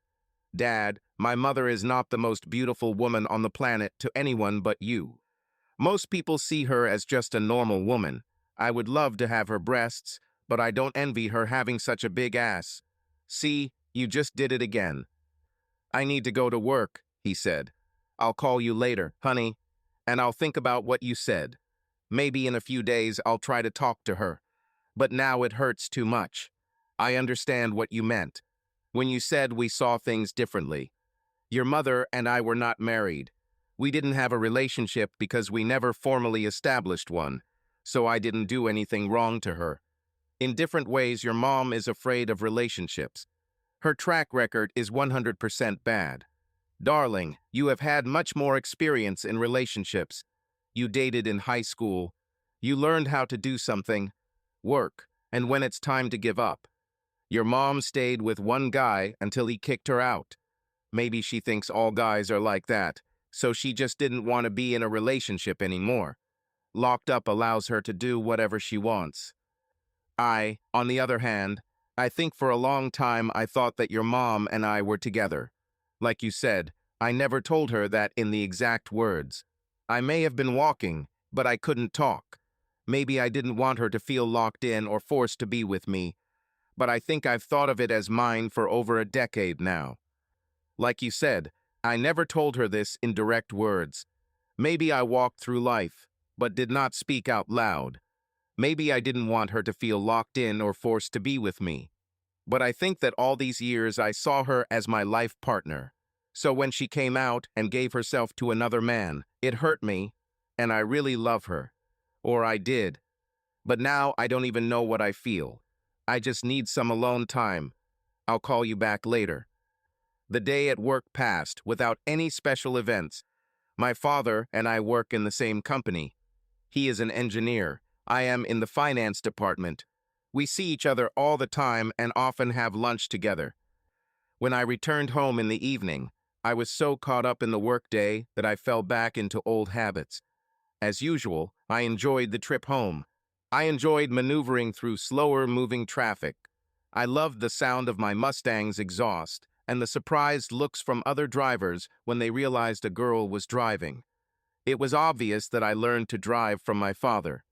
Dad, my mother is not the most beautiful woman on the planet to anyone but you. Most people see her as just a normal woman. I would love to have her breasts, but I don't envy her having such a big ass. See, you just did it again. I need to go to work, he said. I'll call you later, honey, and I'll think about what you said. Maybe in a few days I'll try to talk to her. But now it hurts too much. I understand what you meant when you said we saw things differently. Your mother and I were not married. We didn't have a relationship because we never formally established one, so I didn't do anything wrong to her. In different ways, your mom is afraid of relationships. Her track record is 100% bad. Darling, you have had much more experience in relationships. You dated in high school. You learned how to do something, work, and when it's time to give up. Your mom stayed with one guy until he kicked her out. Maybe she thinks all guys are like that, so she just didn't want to be in a relationship anymore. Locked up allows her to do whatever she wants. On the other hand, I think for a long time I thought that your mom and I were together. Like you said, I never told her that in the exact words. I may have been walking, but I couldn't talk. Maybe I didn't want her to feel locked in or forced to be with me, but I think I've thought of it as mine for over a decade now. Like you said, I never told her this in direct words. Maybe I walked through life, but did not speak out loud. Maybe I didn't want her to feel locked in or forced to be with me. But I think that all these years I saw her as my life partner. So when she came out and gave herself to another man, it hurt me, and I really love her. Or I did. But now I don't even know what I feel. I just need some alone time. I'll call you back later. The day at work passed without any special events. My father and I work in the same company. He is an engineer. I am in the finance department. We see each other all the time and often have lunch together. When I returned home in the evening, I was so caught up in the workday that I fell back into old habits. As usual, I enjoyed the trip home. I enjoyed maneuvering through slower-moving traffic. I loved the sound of my Mustang's exhaust and the surprised looks from other drivers when they realized a girl was driving. It was obvious that I learned to drive from my father.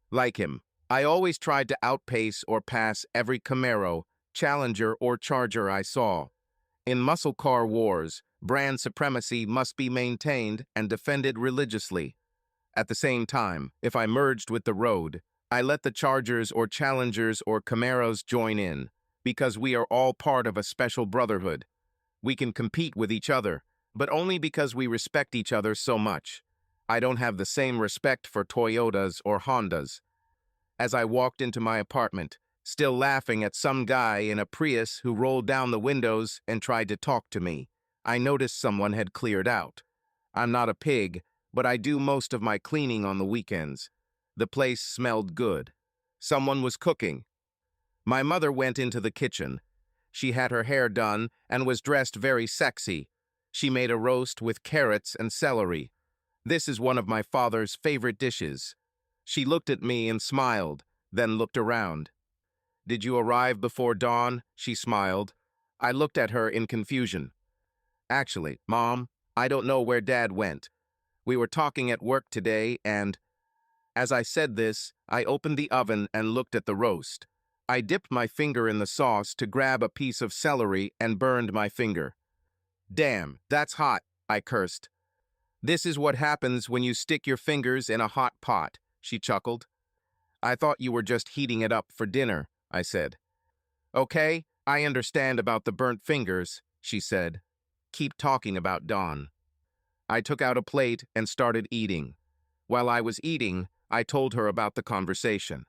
Like him, I always tried to outpace or pass every Camaro, Challenger, or Charger I saw. In muscle car wars, brand supremacy must be maintained and defended religiously. At the same time, if I merged with the road, I let the Chargers or Challengers or Camaros join in, because we are all part of a special brotherhood. We can compete with each other, but only because we respect each other so much. I don't have the same respect for Toyotas or Hondas. As I walked into my apartment, still laughing at some guy in a Prius who rolled down the windows and tried to talk to me, I noticed someone had cleared out. I'm not a pig, but I do most of my cleaning on the weekends. The place smelled good. Someone was cooking. My mother went into the kitchen. She had her hair done and was dressed very sexy. She made a roast with carrots and celery. This is one of my father's favorite dishes. She looked at me and smiled, then looked around. Did you arrive before dawn? She smiled. I looked at her in confusion. Actually, Mom, I don't know where Dad went. We were talking at work today and, as I said this, I opened the oven and looked at the roast. I dipped my finger in the sauce to grab a piece of celery and burned my finger. Damn, that's hot, I cursed. This is what happens when you stick your fingers in a hot pot, she chuckled. I thought you were just heating it up for dinner, I said. Okay, I understand about the burnt fingers, she said. Keep talking about Dawn. I took out a plate and started eating. While I was eating, I told her about the conversation.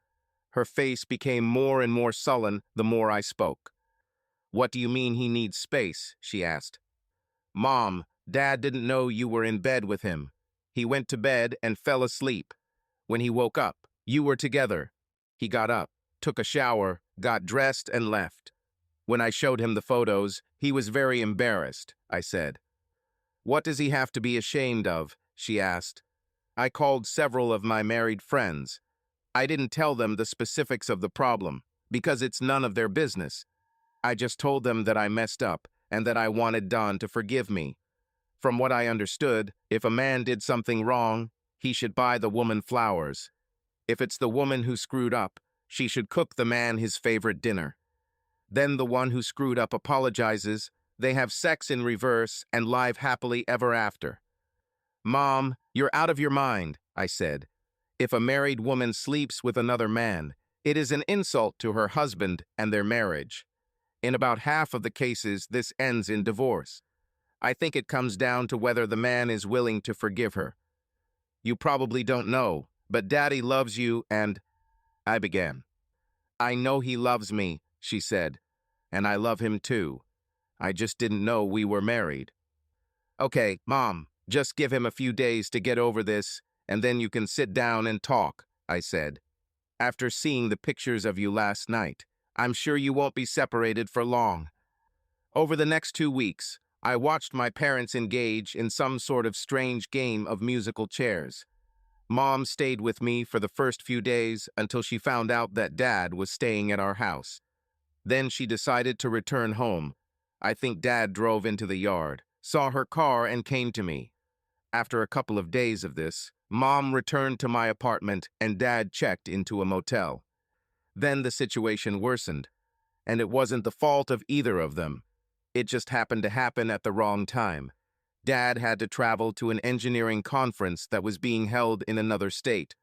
Her face became more and more sullen the more I spoke. What do you mean he needs space? She asked. Mom, Dad didn't know you were in bed with him. He went to bed and fell asleep. When he woke up, you were together. He got up, took a shower, got dressed, and left. When I showed him the photos, he was very embarrassed, I said. What does he have to be ashamed of? She asked. I called several of my married friends. I didn't tell them the specifics of the problem, because it's none of their business. I just told them that I messed up and that I wanted Don to forgive me. From what I understood, if a man did something wrong, he should buy the woman flowers. If it's the woman who screwed up, she should cook the man his favorite dinner. Then the one who screwed up apologizes, they have sex in reverse and live happily ever after. Mom, you're out of your mind, I said. If a married woman sleeps with another man, it is an insult to her husband and their marriage. In about half of the cases, this ends in divorce. I think it comes down to whether the man is willing to forgive her. You probably don't know, but Daddy loves you and... I began. I know he loves me, she said, and I love him too. I just didn't know we were married. Okay, Mom, just give him a few days to get over this, and then you can sit down and talk, I said. After seeing the pictures of you last night, I'm sure you won't be separated for long. Over the next 2 weeks, I watched my parents engage in some sort of strange game of musical chairs. Mom stayed with me for the first few days until she found out that Dad was staying at our house. Then she decided to return home. I think Dad drove into the yard, saw her car, and came to me. After a couple of days of this, Mom returned to my apartment and Dad checked into a motel. Then the situation worsened, and it wasn't the fault of either of them. It just happened to happen at the wrong time. Dad had to travel to an engineering conference that was being held in another state.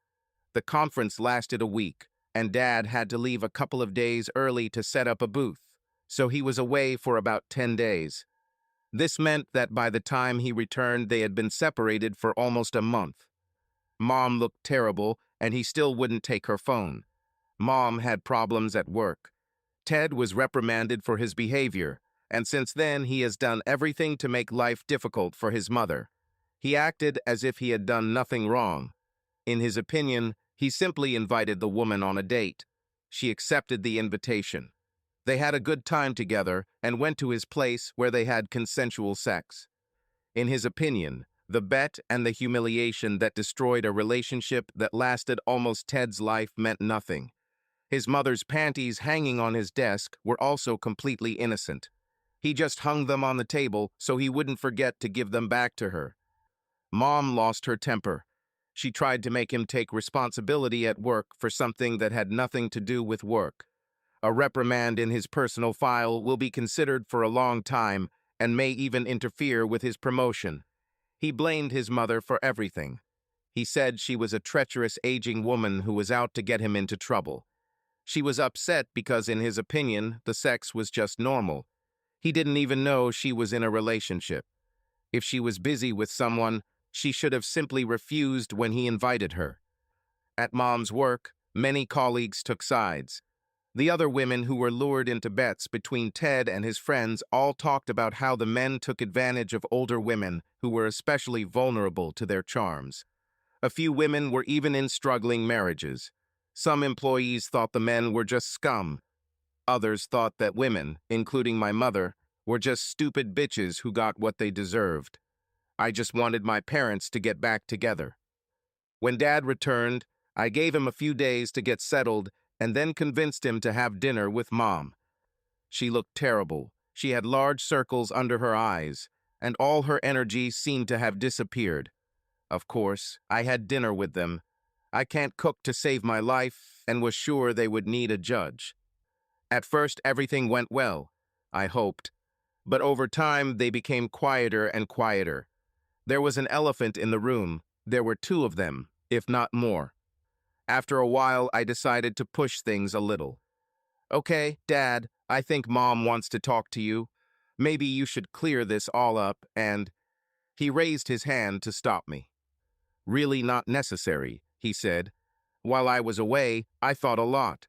The conference lasted a week, and Dad had to leave a couple of days early to set up a booth, so he was away for about 10 days. This meant that by the time he returned, they had been separated for almost a month. Mom looked terrible, and he still wouldn't take her phone. Mom had problems at work. Ted was reprimanded for his behavior, and since then he has done everything to make life difficult for his mother. He acted as if he had done nothing wrong. In his opinion, he simply invited the woman on a date. She accepted the invitation. They had a good time together and went to his place where they had consensual sex. In his opinion, the bet and the humiliation that destroyed a relationship that lasted almost Ted's life meant nothing. His mother's panties hanging on his desk were also completely innocent. He just hung them on the table so he wouldn't forget to give them back to her. Mom lost her temper. She tried to make him take responsibility at work for something that had nothing to do with work. A reprimand in his personal file will be considered for a long time and may even interfere with his promotion. He blamed his mother for everything. He said she was a treacherous aging woman who was out to get him into trouble. She was upset because, in his opinion, the sex was just normal. He didn't even know she was in a relationship. If she was busy with someone, she should have simply refused when he invited her. At Mom's work, many colleagues took sides. The other women who were lured into bets between Ted and his friends all talked about how the men took advantage of older women who were especially vulnerable to their charms. A few women were even in struggling marriages. Some employees thought the men were just scum. Others thought that women, including my mother, were just stupid bitches who got what they deserved. I just wanted my parents to get back together. When Dad returned, I gave him a few days to get settled and then convinced him to have dinner with Mom. She looked terrible. She had large circles under her eyes, and all her energy seemed to have disappeared. Of course, I had dinner with them. I can't cook to save my life and was sure they would need a judge. At first, everything went well, I hoped, but over time they became quieter and quieter. There was an elephant in the room. There were two of them, if not more. After a while, I decided to push things a little. Okay, Dad, I think Mom wants to talk to you. Maybe you should clear this all up and... He raised his hand to stop me. Really not necessary, he said. While I was away, I thought a lot.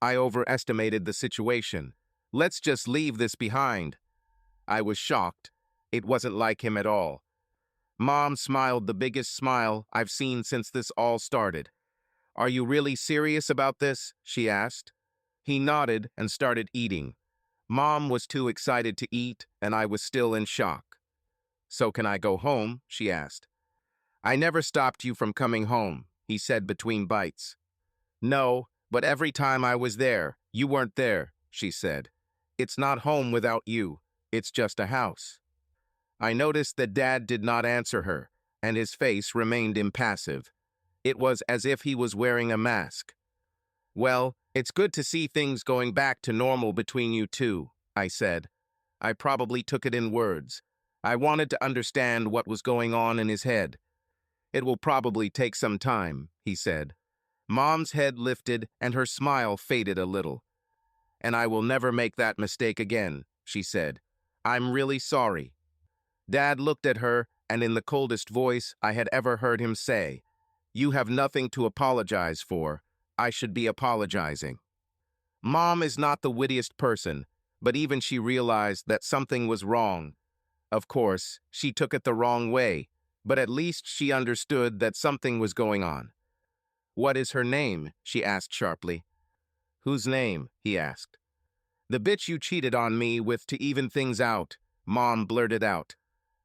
I overestimated the situation. Let's just leave this behind. I was shocked. It wasn't like him at all. Mom smiled the biggest smile I've seen since this all started. Are you really serious about this? She asked. He nodded and started eating. Mom was too excited to eat, and I was still in shock. So can I go home? She asked. I never stopped you from coming home, he said between bites. No, but every time I was there, you weren't there, she said. It's not home without you. It's just a house. I noticed that Dad did not answer her, and his face remained impassive. It was as if he was wearing a mask. Well, it's good to see things going back to normal between you two, I said. I probably took it in words. I wanted to understand what was going on in his head. It will probably take some time, he said. Mom's head lifted and her smile faded a little. And I will never make that mistake again, she said. I'm really sorry. Dad looked at her, and in the coldest voice I had ever heard him say, You have nothing to apologize for. I should be apologizing. Mom is not the wittiest person, but even she realized that something was wrong. Of course, she took it the wrong way, but at least she understood that something was going on. What is her name? She asked sharply. Whose name? He asked. The bitch you cheated on me with to even things out, Mom blurted out.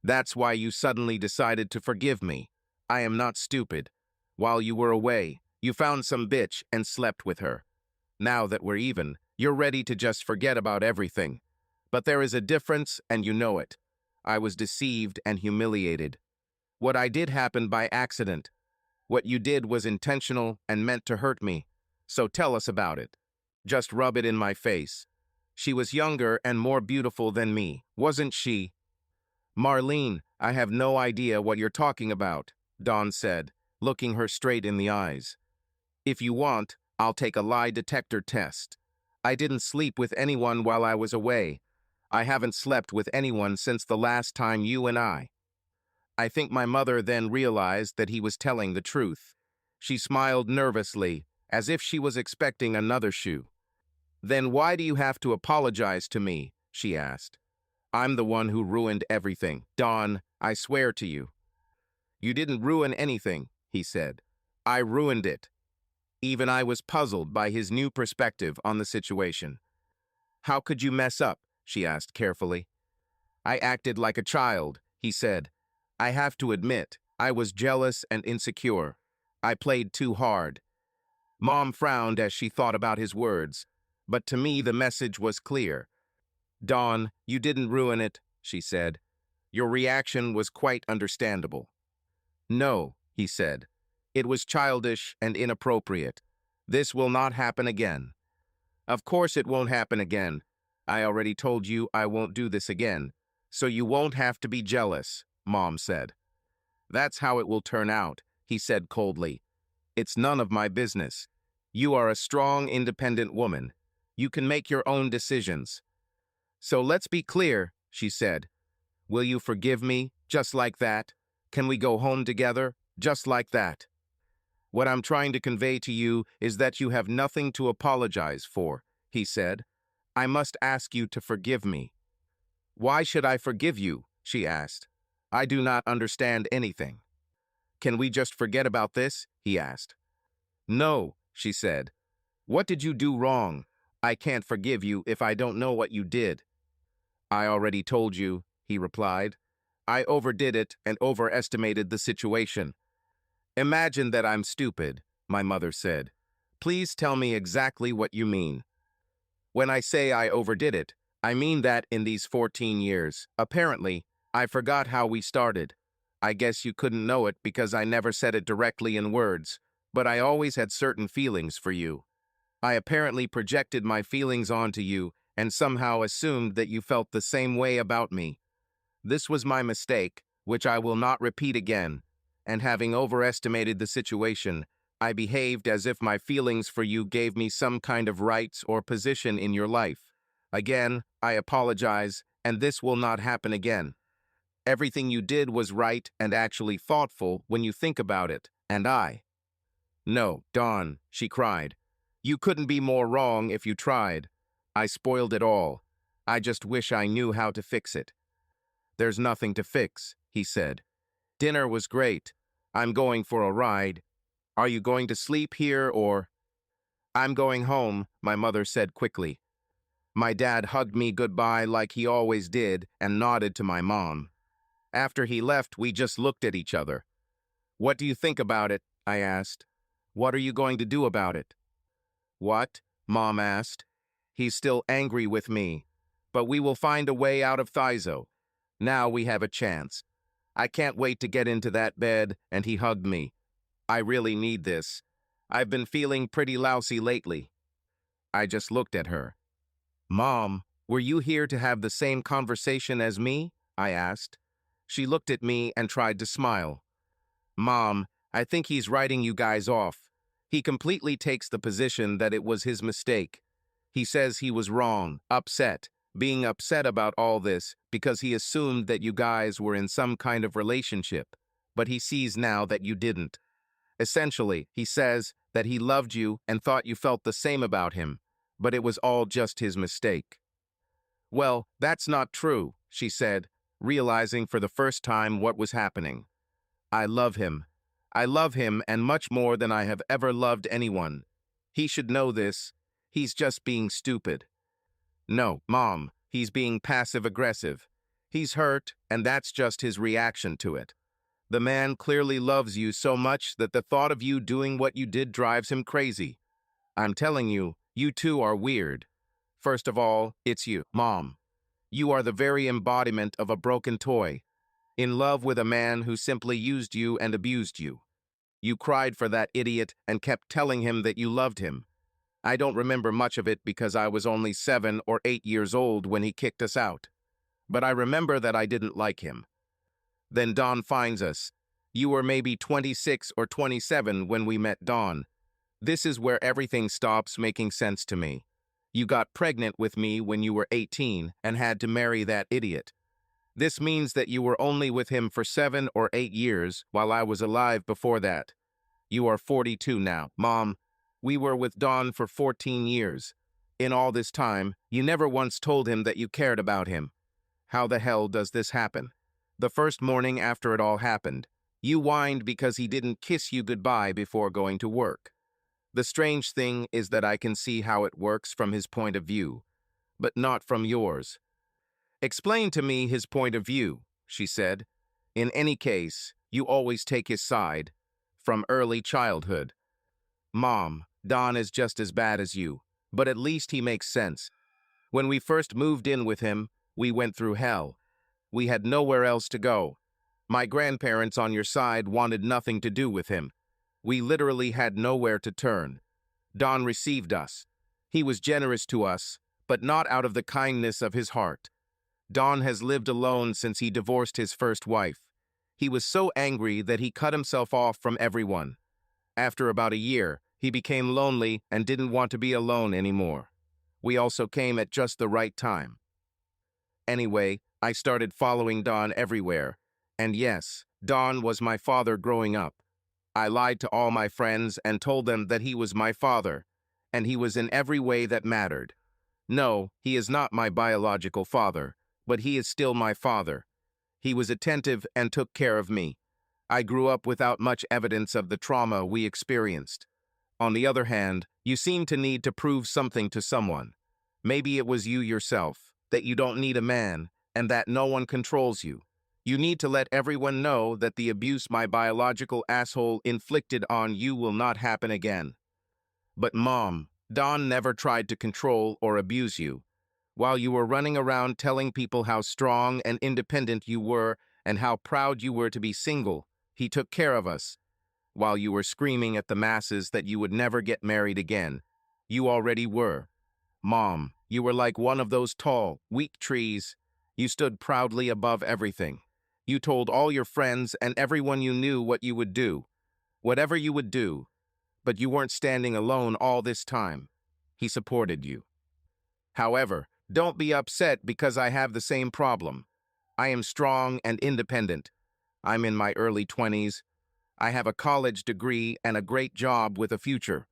That's why you suddenly decided to forgive me. I am not stupid. While you were away, you found some bitch and slept with her. Now that we're even, you're ready to just forget about everything. But there is a difference, and you know it. I was deceived and humiliated. What I did happened by accident. What you did was intentional and meant to hurt me. So tell us about it. Just rub it in my face. She was younger and more beautiful than me, wasn't she? Marlene, I have no idea what you're talking about, Dawn said, looking her straight in the eyes. If you want, I'll take a lie detector test. I didn't sleep with anyone while I was away. I haven't slept with anyone since the last time you and I think my mother then realized that he was telling the truth. She smiled nervously, as if she was expecting another shoe. Then why do you have to apologize to me? She asked. I'm the one who ruined everything. Dawn, I swear to you. You didn't ruin anything, he said. I ruined it. Even I was puzzled by his new perspective on the situation. How could you mess up? She asked carefully. I acted like a child, he said. I have to admit, I was jealous and insecure. I played too hard. Mom frowned as she thought about his words, but to me the message was clear. Dawn, you didn't ruin it, she said. Your reaction was quite understandable. No, he said. It was childish and inappropriate. This will not happen again. Of course it won't happen again. I already told you I won't do this again, so you won't have to be jealous, Mom said. That's how it will turn out, he said coldly. It's none of my business. You are a strong, independent woman. You can make your own decisions. So let's be clear, she said. Will you forgive me, just like that? Can we go home together, just like that? What I'm trying to convey to you is that you have nothing to apologize for, he said. I must ask you to forgive me. Why should I forgive you? She asked. I do not understand anything. Can we just forget about this? He asked. No, she said. What did you do wrong? I can't forgive you if I don't know what you did. I already told you, he replied. I overdid it and overestimated the situation. Imagine that I'm stupid, my mother said. Please tell me exactly what you mean. When I say I overdid it, I mean that in these 14 years, apparently, I forgot how we started. I guess you couldn't know it because I never said it directly in words, but I always had certain feelings for you. I apparently projected my feelings onto you and somehow assumed that you felt the same way about me. This was my mistake, which I will not repeat again, and having overestimated the situation, I behaved as if my feelings for you gave me some kind of rights or position in your life. Again, I apologize, and this will not happen again. Everything you did was right and actually thoughtful when you think about it, and I. No, Dawn, she cried. You couldn't be more wrong if you tried. I spoiled it all. I just wish I knew how to fix it. There's nothing to fix, he said. Dinner was great. I'm going for a ride. Are you going to sleep here or? I'm going home, my mother said quickly. My dad hugged me goodbye like he always did and nodded to my mom. After he left, we just looked at each other. What do you think about it? I asked. What are you going to do about it? What? Mom asked. He's still angry with me, but we will find a way out of Thizo. Now we have a chance. I can't wait to get into that bed, and he hugged me. I really need this. I've been feeling pretty lousy lately. I just looked at her. Mom, were you here to have the same conversation as me? I asked. She looked at me and tried to smile. Mom, I think he's writing you guys off. He completely takes the position that it was his mistake. He says he was wrong, upset, being upset about all this because he assumed that you guys were in some kind of relationship, but he sees now that you didn't. Essentially, he says that he loved you and thought you felt the same about him, but it was all just his mistake. Well, that's not true, she said, realizing for the first time what was happening. I love him. I love him and much more than I have ever loved anyone. He should know this. He's just being stupid. No, Mom, he's being passive-aggressive. He's hurt, and that's just his reaction to it. The man clearly loves you so much that the thought of you doing what you did drives him crazy. I'm telling you, you two are weird. First of all, it's you, Mom. You are the very embodiment of a broken toy, in love with a man who simply used you and abused you. You cried for that idiot and kept telling him that you loved him. I don't remember much of it because I was only 7 or 8 years old when he kicked us out. But I remember that I didn't like him. Then Dawn finds us. You were maybe 26 or 27 when we met Dawn. This is where everything stops making sense to me. You got pregnant with me when you were 18 and had to marry that idiot. This means that you were only with him for 7 or 8 years while I was alive before that. You are 42 now, Mom. We were with Dawn for 14 years. In all this time, you never once told him that you cared about him. How the hell does this happen? The first morning after it all happened, you whined because he didn't kiss you goodbye before going to work. The strange thing is that I can see how it works from his point of view, but not from yours. Explain to me his point of view, she said. In any case, you always take his side, from early childhood. Mom, Don is just as bad as you, but at least he makes sense. When we first moved in with him, we went through hell. We had nowhere else to go. My grandparents on your side wanted nothing to do with him. We literally had nowhere to turn. Don received us. He was generous to us, but not out of the kindness of his heart. Don has lived alone since he divorced his first wife. He was so angry that he cut himself off from everyone. After about a year, he became lonely and didn't want to be alone anymore. We also came at just the right time. Anyway, I started following Don everywhere. And yes, Don was my father growing up. I lied to all my friends and told them that he was my father, and he was in every way that mattered. No, he is not my biological father, but he is still my father. He was attentive and took care of me. I grew up without much evidence of the trauma we experienced. On the other hand, you seem to need to prove something to someone. Maybe it was you yourself. that you don't need a man, and that no one controls you. You need to let everyone know that the abuse my biological asshole inflicted on you will not happen again. But Mom, Don never tried to control or abuse you. While you were running around telling people how strong and independent you were and how proud you were to be single, he took care of us. While you were screaming at the masses that you would never get married again, you already were. Mom, you were like one of those tall, weak trees. You stood proudly above everything. You told all your friends and everyone you knew what you would do, whatever you would do, but you weren't standing alone all this time. He supported you. However, don't be upset because I have the same problem. I am strong and independent. I'm in my early 20s. I have a college degree and a great job with a future.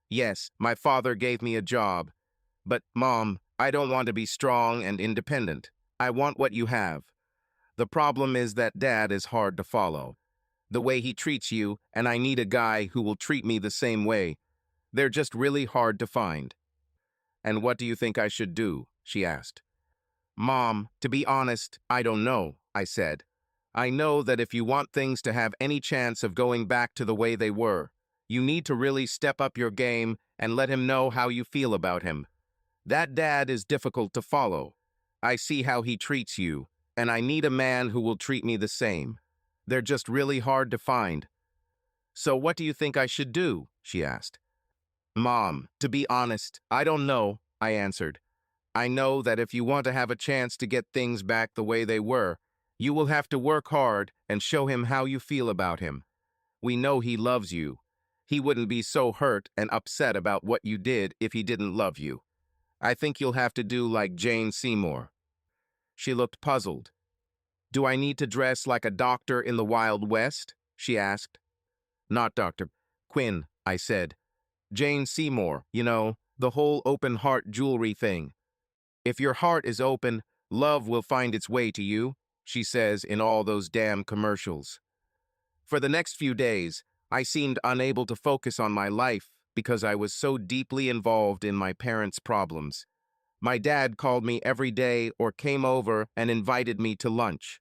Yes, my father gave me a job. But, Mom, I don't want to be strong and independent. I want what you have. The problem is that Dad is hard to follow. The way he treats you, and I need a guy who will treat me the same way. They're just really hard to find. And what do you think I should do? She asked. Mom, to be honest, I don't know, I said. I know that if you want things to have any chance of going back to the way they were, you need to really step up your game and let him know how you feel about him. That Dad is difficult to follow. I see how he treats you, and I need a man who will treat me the same. They're just really hard to find. So what do you think I should do? She asked. Mom, to be honest, I don't know, I answered. I know that if you want to have a chance to get things back the way they were, you will have to work hard and show him how you feel about him. We know he loves you. He wouldn't be so hurt and upset about what you did if he didn't love you. I think you'll have to do like Jane Seymour. She looked puzzled. Do I need to dress like a doctor in the Wild West? She asked. Not Dr. Quinn, I said. Jane Seymour, you know, the whole open heart jewelry thing. If your heart is open, love will find its way to you, she says in all those damn commercials. For the next few days, I seemed unable to focus on my life because I was so deeply involved in my parents' problems. My dad called me every day or came over and invited me to lunch.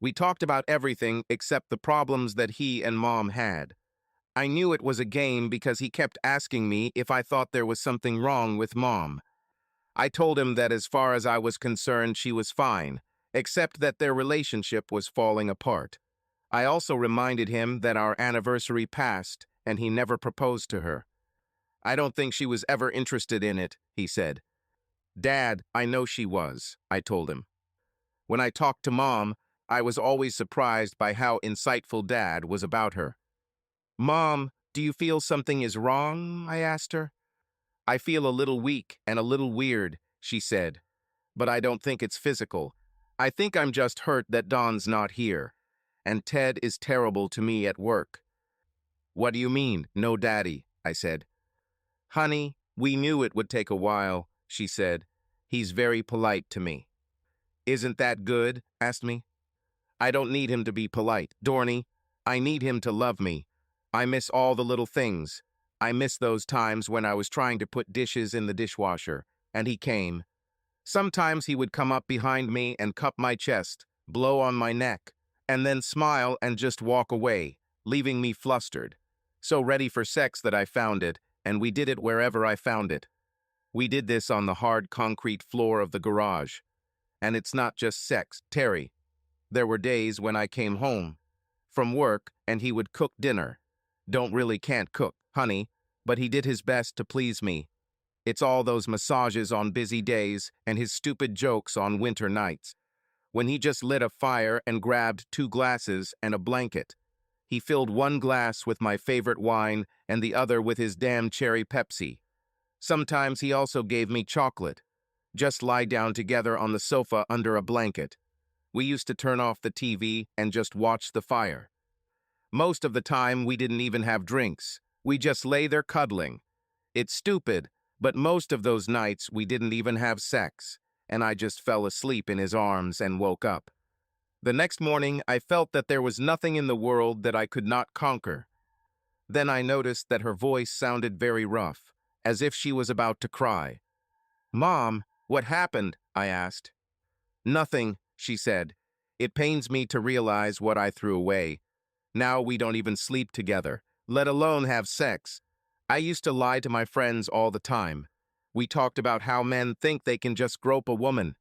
We talked about everything except the problems that he and Mom had. I knew it was a game because he kept asking me if I thought there was something wrong with Mom. I told him that as far as I was concerned, she was fine, except that their relationship was falling apart. I also reminded him that our anniversary passed and he never proposed to her. I don't think she was ever interested in it, he said. Dad, I know she was, I told him. When I talked to Mom, I was always surprised by how insightful Dad was about her. Mom, do you feel something is wrong? I asked her. I feel a little weak and a little weird, she said. But I don't think it's physical. I think I'm just hurt that Don's not here. And Ted is terrible to me at work. What do you mean, no daddy? I said. Honey, we knew it would take a while, she said. He's very polite to me. Isn't that good? Asked me. I don't need him to be polite, Dorney. I need him to love me. I miss all the little things. I miss those times when I was trying to put dishes in the dishwasher, and he came. Sometimes he would come up behind me and cup my chest, blow on my neck, and then smile and just walk away, leaving me flustered, so ready for sex that I found it, and we did it wherever I found it. We did this on the hard concrete floor of the garage. And it's not just sex, Terry. There were days when I came home from work and he would cook dinner. Can't cook, honey, but he did his best to please me. It's all those massages on busy days and his stupid jokes on winter nights. When he just lit a fire and grabbed 2 glasses and a blanket. He filled one glass with my favorite wine and the other with his damn cherry Pepsi. Sometimes he also gave me chocolate. Just lie down together on the sofa under a blanket. We used to turn off the TV and just watch the fire. Most of the time, we didn't even have drinks. We just lay there cuddling. It's stupid, but most of those nights we didn't even have sex, and I just fell asleep in his arms and woke up. The next morning, I felt that there was nothing in the world that I could not conquer. Then I noticed that her voice sounded very rough, as if she was about to cry. Mom, what happened? I asked. Nothing, she said. It pains me to realize what I threw away. Now we don't even sleep together, let alone have sex. I used to lie to my friends all the time. We talked about how men think they can just grope a woman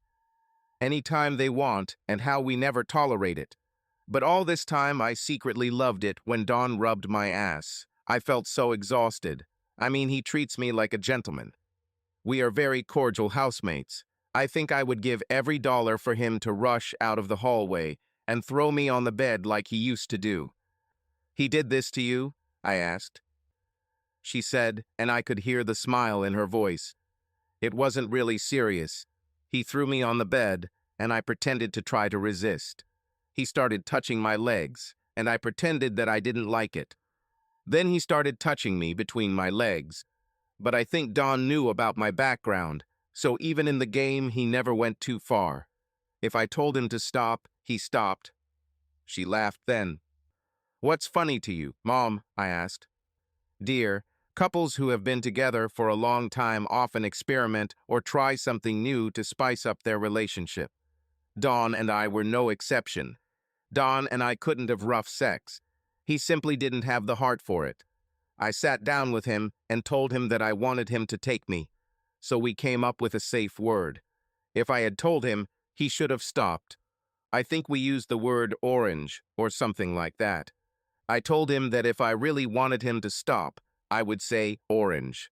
anytime they want and how we never tolerate it. But all this time I secretly loved it when Don rubbed my ass. I felt so exhausted. I mean, he treats me like a gentleman. We are very cordial housemates. I think I would give every dollar for him to rush out of the hallway and throw me on the bed like he used to do. He did this to you? I asked. She said, and I could hear the smile in her voice. It wasn't really serious. He threw me on the bed, and I pretended to try to resist. He started touching my legs, and I pretended that I didn't like it. Then he started touching me between my legs. But I think Don knew about my background, so even in the game, he never went too far. If I told him to stop, he stopped. She laughed then. What's funny to you, Mom? I asked. Dear, couples who have been together for a long time often experiment or try something new to spice up their relationship. Don and I were no exception. Don and I couldn't have rough sex. He simply didn't have the heart for it. I sat down with him and told him that I wanted him to take me, so we came up with a safe word. If I had told him, he should have stopped. I think we used the word orange or something like that. I told him that if I really wanted him to stop, I would say orange.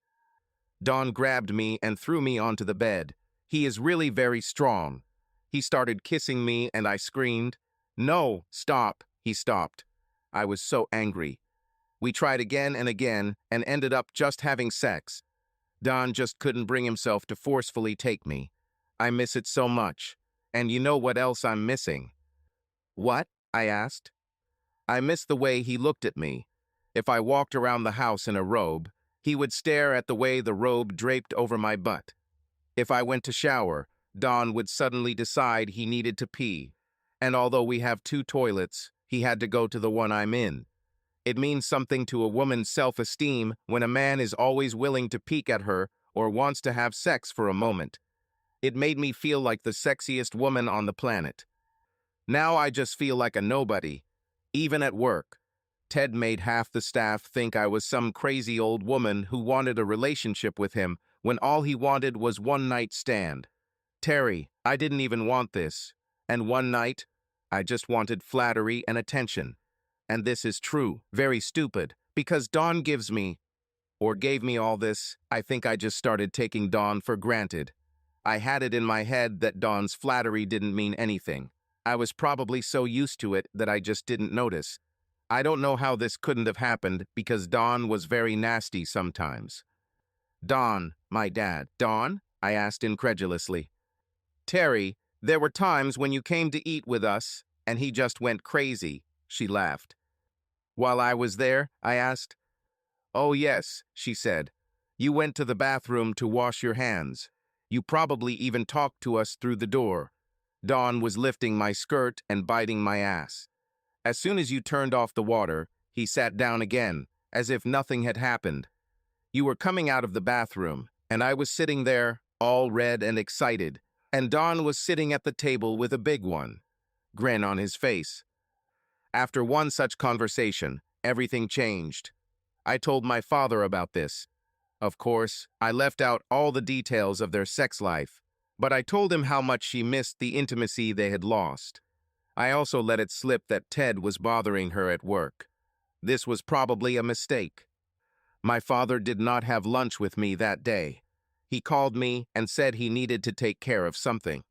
Don grabbed me and threw me onto the bed. He is really very strong. He started kissing me and I screamed, "No, stop." He stopped. I was so angry. We tried again and again and ended up just having sex. Don just couldn't bring himself to forcefully take me. I miss it so much. And you know what else I'm missing? What? I asked. I miss the way he looked at me. If I walked around the house in a robe, he would stare at the way the robe draped over my butt. If I went to shower, Don would suddenly decide he needed to pee. And although we have 2 toilets, he had to go to the one I'm in. It means something to a woman's self-esteem when a man is always willing to peek at her or wants to have sex for a moment. It made me feel like the sexiest woman on the planet. Now I just feel like a nobody, even at work. Ted made half the staff think I was some crazy old woman who wanted a relationship with him when all he wanted was one night stand. Terry, I didn't even want this. And one night, I just wanted flattery and attention. And this is true, very stupid, because Dawn gives me, or gave me all this. I think I just started taking Dawn for granted. I had it in my head that Dawn's flattery didn't mean anything. I was probably so used to it that I just didn't notice. I don't know how this couldn't have happened because Dawn was very nasty sometimes. Dawn, my dad. Dawn? I asked incredulously. Terry, there were times when you came to eat with us and he just went crazy, she laughed. While I was there, I asked. Oh yes, she said. You went to the bathroom to wash your hands. You probably even talked to us through the door. Dawn was lifting my skirt and biting my ass. As soon as you turned off the water, he sat down again, as if nothing had happened. You were coming out of the bathroom, and I was sitting there, all red and excited, and Dawn was sitting at the table with a big one, grin on his face. After one such conversation, everything changed. I told my father about this. Of course, I left out all the details of their sex life, but I told him how much she missed the intimacy they had lost. I also let it slip that Ted was bothering her at work. This was probably a mistake. My father did not have lunch with me that day. He called me and said he needed to take care of something.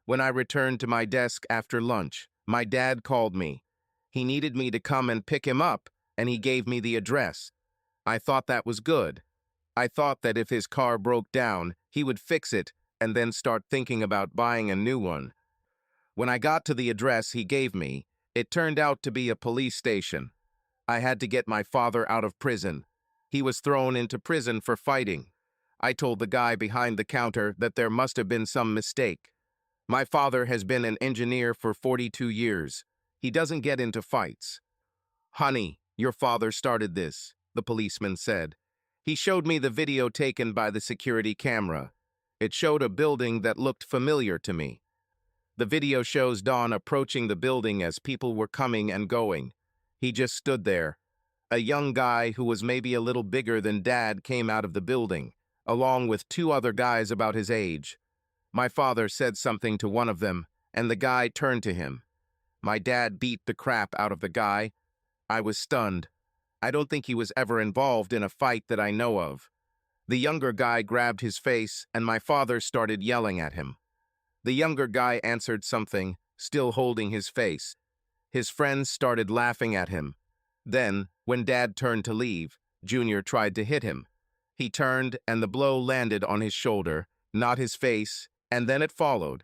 When I returned to my desk after lunch, my dad called me. He needed me to come and pick him up, and he gave me the address. I thought that was good. I thought that if his car broke down, he would fix it and then start thinking about buying a new one. When I got to the address he gave me, it turned out to be a police station. I had to get my father out of prison. He was thrown into prison for fighting. I told the guy behind the counter that there must have been some mistake. My father has been an engineer for 42 years. He doesn't get into fights. Honey, your father started this, the policeman said. He showed me the video taken by the security camera. It showed a building that looked familiar to me. The video shows Don approaching the building as people were coming and going. He just stood there. A young guy who was maybe a little bigger than Dad came out of the building, along with two other guys about his age. My father said something to one of them, and the guy turned to him. My dad beat the crap out of the guy. I was stunned. I don't think he was ever involved in a fight that I know of. The younger guy grabbed his face, and my father started yelling at him. The younger guy answered something, still holding his face. His friends started laughing at him. Then, when Dad turned to leave, Junior tried to hit him. He turned, and the blow landed on his shoulder, not his face, and then it followed.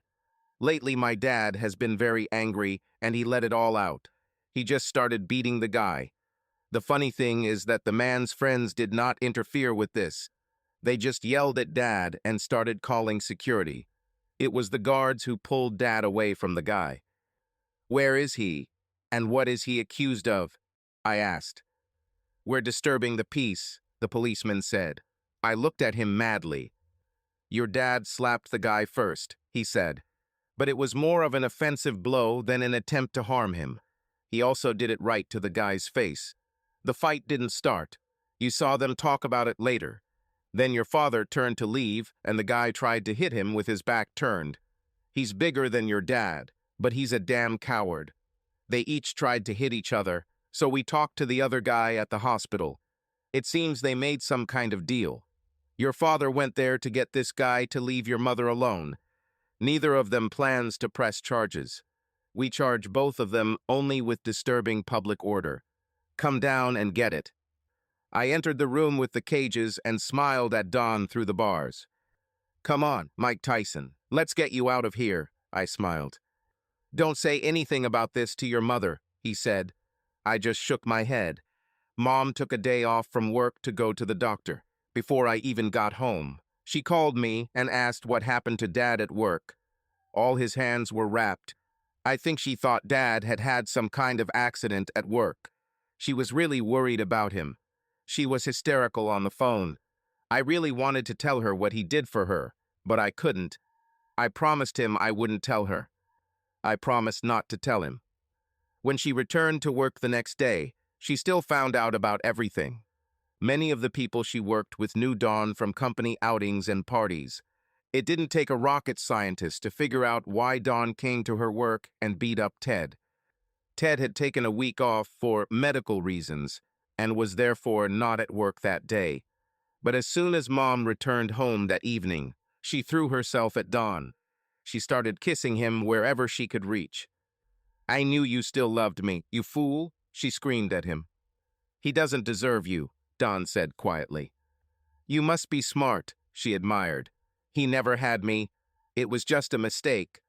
Lately, my dad has been very angry, and he let it all out. He just started beating the guy. The funny thing is that the man's friends did not interfere with this. They just yelled at Dad and started calling security. It was the guards who pulled Dad away from the guy. "Where is he? And what is he accused of?" I asked. "We're disturbing the peace," the policeman said. I looked at him madly. "Your dad slapped the guy first," he said. "But it was more of an offensive blow than an attempt to harm him. He also did it right to the guy's face. The fight didn't start. You saw them talk about it later. Then your father turned to leave, and the guy tried to hit him with his back turned. He's bigger than your dad, but he's a damn coward. They each tried to hit each other, so we talked to the other guy at the hospital. It seems they made some kind of deal. Your father went there to get this guy to leave your mother alone. Neither of them plans to press charges. We charge both of them only with disturbing public order. Come down and get it." I entered the room with the cages and smiled at Don through the bars. "Come on, Mike Tyson. Let's get you out of here," I smiled. "Don't say anything about this to your mother," he said. I just shook my head. Mom took a day off from work to go to the doctor. Before I even got home, she called me and asked what happened to Dad at work. All his hands were wrapped. I think she thought Dad had had some kind of accident at work. She was really worried about him. She was hysterical on the phone. I really wanted to tell her what he did for her, but I couldn't. I promised him I wouldn't tell her. I promised not to tell him. When she returned to work the next day, she still found out about everything. Many of the people she worked with knew Dawn from company outings and parties. It didn't take a rocket scientist to figure out why Dawn came to her work and beat up Ted. Ted had taken a week off for medical reasons and was therefore not at work that day. But as soon as Mom returned home that evening, she threw herself at Dawn. She started kissing him wherever she could reach. "I knew you still loved me, you fool," she screamed at him. "He doesn't deserve you," Dawn said quietly. "You must be smart," she admired. "He never had me. It was just a mistake.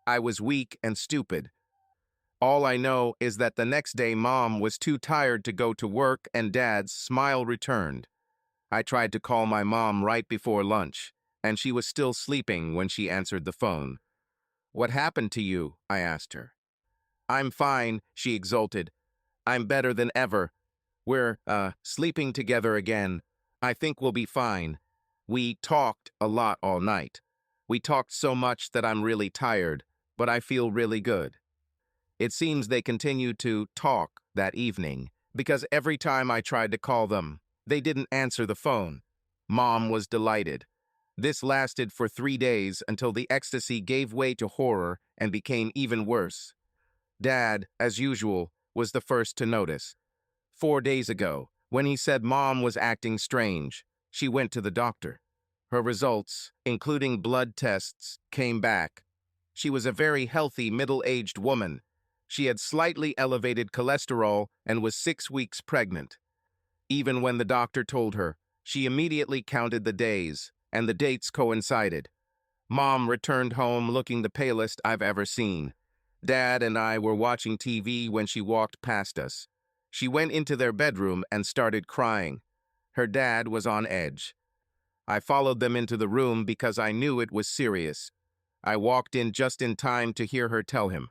I was weak and stupid. All I know is that the next day Mom was too tired to go to work and Dad's smile returned. I tried to call my mom right before lunch, and she was still sleeping when she answered the phone. "What happened to you?" I asked her. "I'm fine," she exulted. "I'm better than ever. We're, sleeping together again. I think we'll be fine. We talked a lot all night. We talked so much that I'm really tired, but I feel really good." It seems they continued to talk that evening, because every time I tried to call them, they didn't answer the phone. Mom was delighted. This lasted for 3 days until the ecstasy gave way to horror and became even worse. Dad, as usual, was the first to notice. 4 days ago, when he said Mom was acting strange, she went to the doctor. Her results, including blood tests, came back. She was a very healthy middle-aged woman. She had slightly elevated cholesterol and was 6 weeks pregnant. Even when the doctor told her, she immediately counted the days, and the dates coincided. Mom returned home looking the palest I've ever seen. Dad and I were watching TV when she walked past us. She went into their bedroom and started crying. Her dad was on edge. I followed them into the room because I knew it was serious. I walked in just in time to hear her tell him.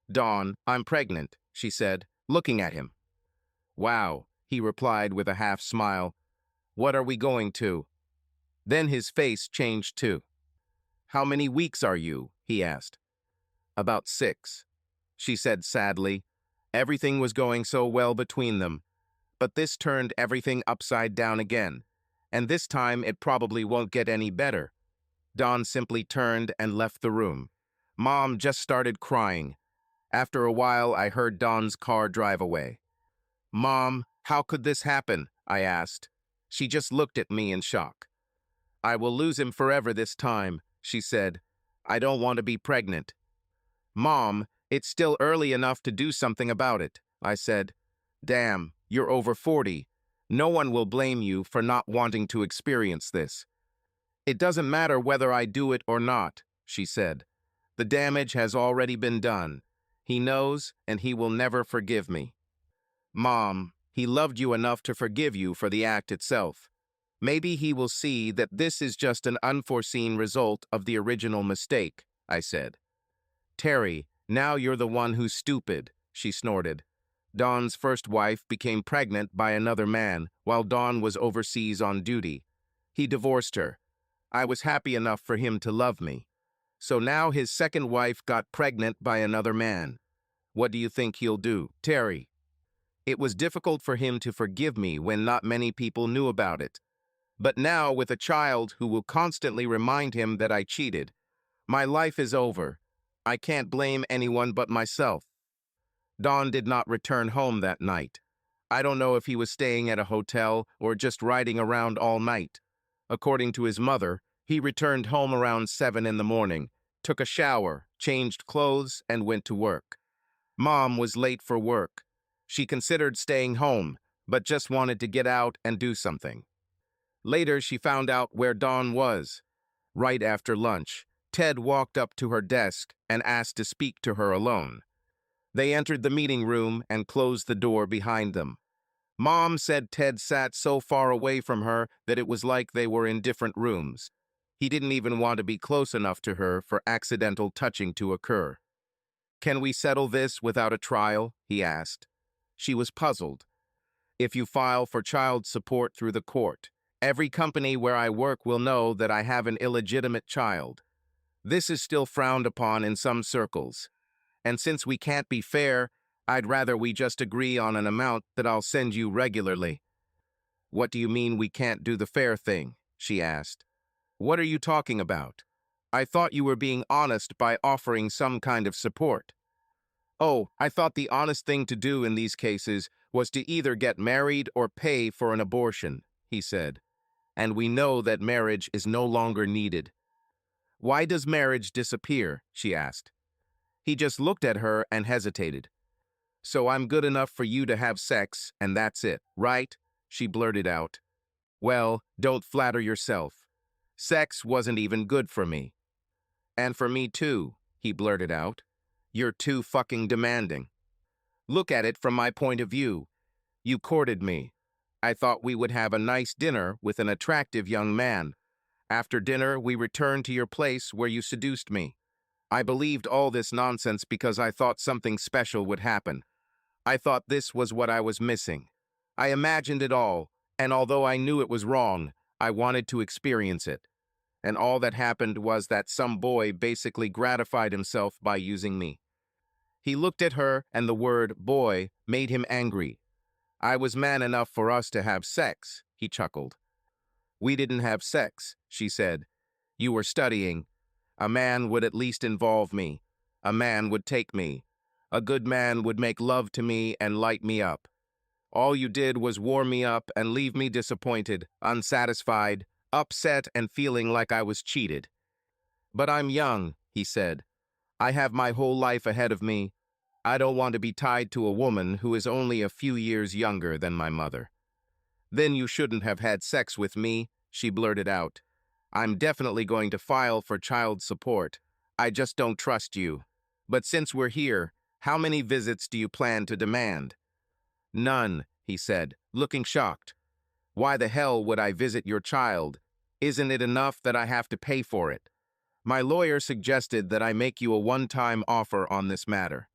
"Dawn, I'm pregnant," she said, looking at him. "Wow," he replied with a half smile. "What are we going to?" Then his face changed too. How many weeks are you? He asked. About 6, she said sadly. Everything was going so well between them. But this turned everything upside down again. And this time it probably won't get any better. Dawn simply turned and left the room. Mom just started crying. After a while, I heard Dawn's car drive away. Mom, how could this happen? I asked. She just looked at me in shock. I will lose him forever this time, she said. I don't want to be pregnant. Mom, it's still early enough to do something about it, I said. Damn, you're over 40. No one will blame you for not wanting to experience this. It doesn't matter whether I do it or not, she said. The damage has already been done. He knows, and he will never forgive me. Mom, he loved you enough to forgive you for the act itself. Maybe he will see that this is just an unforeseen result of the original mistake, I said. Terry, now you're the one who's stupid, she snorted. Dawn's first wife became pregnant by another man while Dawn was overseas on duty. He divorced her. I was happy enough for him to love me. So now his second wife got pregnant by another man. What do you think he'll do, Terry? It was difficult for him to forgive me when not many people knew about it. But now, with a child who will constantly remind him that I cheated, my life is over. I can't blame anyone but myself. Dawn did not return home that night. I don't know if he was staying at a hotel or just riding around all night. According to his mother, he returned home around 7 in the morning, took a shower, changed clothes, and went to work. Mom was late for work. She considered staying home, but just wanted to get out and do something. Later, she found out where Dawn was. Right after lunch, Ted walked up to her desk and asked to speak to her alone. They entered the meeting room and closed the door behind them. Mom said Ted sat so far away from her that it was like they were in different rooms. He didn't even want to be close enough to her for accidental touching to occur. Can we settle this without a trial? He asked. She was puzzled. If you file for child support through the court, every company where I work will know that I have an illegitimate child. This is still frowned upon in some circles. And since we can't be fair, I'd rather we just agree on an amount that I'll send you regularly. What do you mean we can't do the fair thing? She asked. What are you talking about? I thought you were being honest by offering some kind of support. Oh, I thought the honest thing to do in these cases was to either get married or pay for an abortion, he said. And we know that marriage is no longer needed. Why does marriage disappear? She asked. He just looked at her and hesitated. So I'm good enough for you to have sex, and that's it, right? She blurted out. Well, don't flatter yourself. Sex wasn't even good for me. And for me too, he blurted out. You're too fucking demanding. Look at it from my point of view. You courted me. I thought we would have a nice dinner with an attractive young man. After dinner, we returned to your place where you seduced me. I believed all this nonsense because I thought something special would happen. I thought this was what I was missing. I imagined it all, and although I knew it was wrong, I wanted to experience it. And all that happened was that some boy basically gratified himself by using me. He looked at her, and the word boy made him angry. I was man enough for us to have sex, he chuckled. We didn't have sex, she said. You were studying. A man would at least involve me. A man would take me. A good man would make love to me and light me up. All you did was warm me up and leave me disappointed, unsatisfied, upset, and feeling like I was cheated. But I'm young, he said. I have my whole life ahead of me. I don't want to be tied to a woman who is only a few years younger than my mother. Then you shouldn't have had sex with me, she blurted out. I'm definitely going to file for child support. I just don't trust you. But since we're here, how many visits do you plan to demand? None, he said, looking shocked. Why the hell would I visit your child? Isn't it enough that I have to pay for it? My lawyer suggested that I make you a one-time offer on this matter.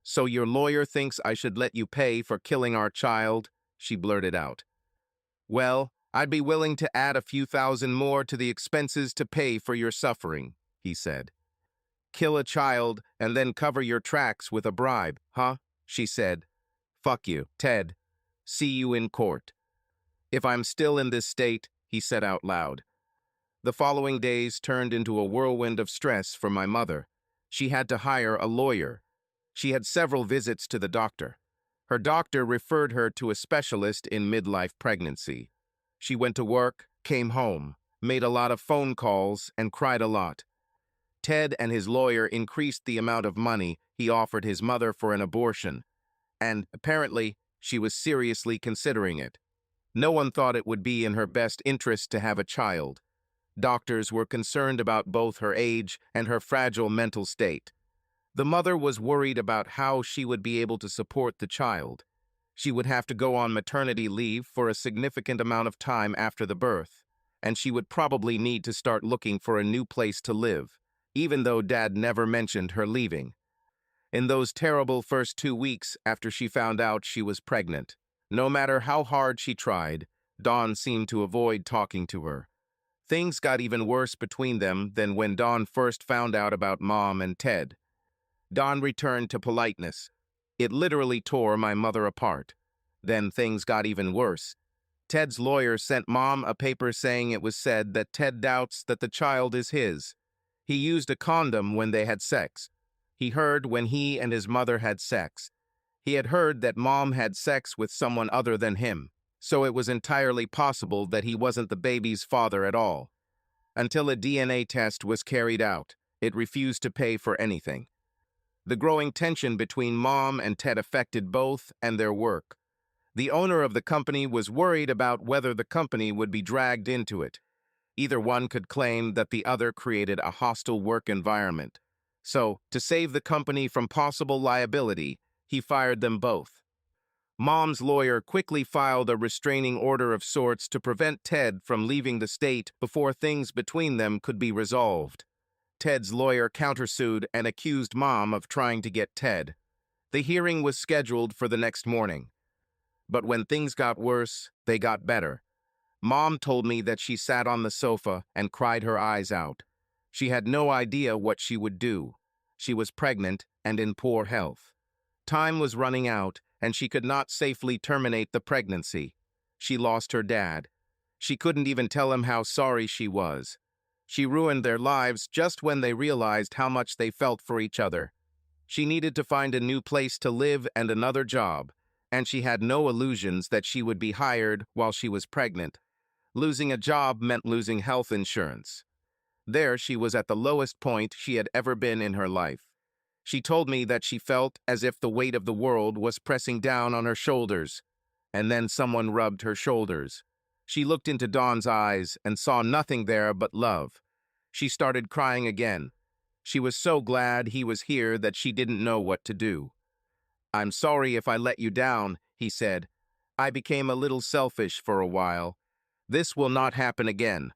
So your lawyer thinks I should let you pay for killing our child? She blurted out. Well, I'd be willing to add a few thousand more to the expenses to pay for your suffering, he said. Kill a child and then cover your tracks with a bribe, huh? She said. Fuck you, Ted. See you in court. If I'm still in this state, he said out loud. The following days turned into a whirlwind of stress for my mother. She had to hire a lawyer. She had several visits to the doctor. Her doctor referred her to a specialist in midlife pregnancy. She went to work, came home, made a lot of phone calls, and cried a lot. Ted and his lawyer increased the amount of money he offered his mother for an abortion, and apparently she was seriously considering it. No one thought it would be in her best interest to have a child. Doctors were concerned about both her age and her fragile mental state. The mother was worried about how she would be able to support the child. She would have to go on maternity leave for a significant amount of time after the birth, and she would probably need to start looking for a new place to live, even though Dad never mentioned her leaving. In those terrible first 2 weeks after she found out she was pregnant, no matter how hard she tried, Dawn seemed to avoid talking to her. Things got even worse between them than when Dawn first found out about Mom and Ted. Dawn returned to politeness. It literally tore my mother apart. Then things got even worse. Ted's lawyer sent Mom a paper saying it was said that Ted doubts that the child is his. He used a condom when they had sex. He heard when he and his mother had sex. He had heard that Mom had sex with someone other than him, so it was entirely possible that he wasn't the baby's father at all. Until a DNA test was carried out, it refused to pay for anything. The growing tension between Mom and Ted affected both and their work. The owner of the company was worried about whether the company would be dragged into it. Either one could claim that the other created a hostile work environment. So, to save the company from possible liability, he fired them both. Mom's lawyer quickly filed a restraining order of sorts to prevent Ted from leaving the state before things between them could be resolved. Ted's lawyer countersued and accused Mom of trying to get Ted. The hearing was scheduled for the next morning. But when things got worse, they got better. Mom told me that she sat on the sofa and cried her eyes out. She had no idea what she would do. She was pregnant and in poor health. Time was running out, and she could not safely terminate the pregnancy. She lost her dad. She couldn't even tell him how sorry she was. She ruined their lives just when they realized how much they felt for each other. She needed to find a new place to live and another job, and she had no illusions that she would be hired while she was pregnant. Losing a job meant losing health insurance. There she was at the lowest point she had ever been in her life. She told me that she felt as if the weight of the world was pressing down on her shoulders, and then someone rubbed her shoulders. She looked into Dawn's eyes and saw nothing there but love. She started crying again. She was so glad he was here that she didn't know what to do. "I'm sorry if I let you down," he said. "I became a little selfish for a while. This will not happen again."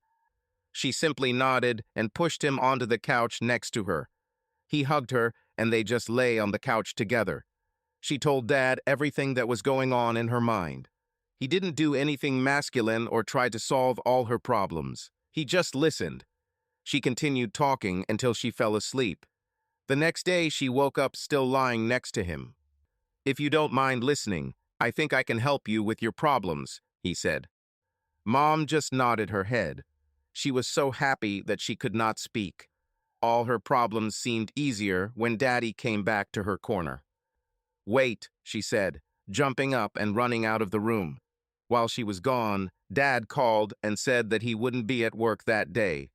She simply nodded and pushed him onto the couch next to her. He hugged her, and they just lay on the couch together. She told Dad everything that was going on in her mind. He didn't do anything masculine or try to solve all her problems. He just listened. She continued talking until she fell asleep. The next day, she woke up still lying next to him. "If you don't mind listening, I think I can help you with your problems," he said. Mom just nodded her head. She was so happy that she could not speak. All her problems seemed easier when Daddy came back to her corner. "Wait," she said, jumping up and running out of the room. While she was gone, Dad called and said that he wouldn't be at work that day.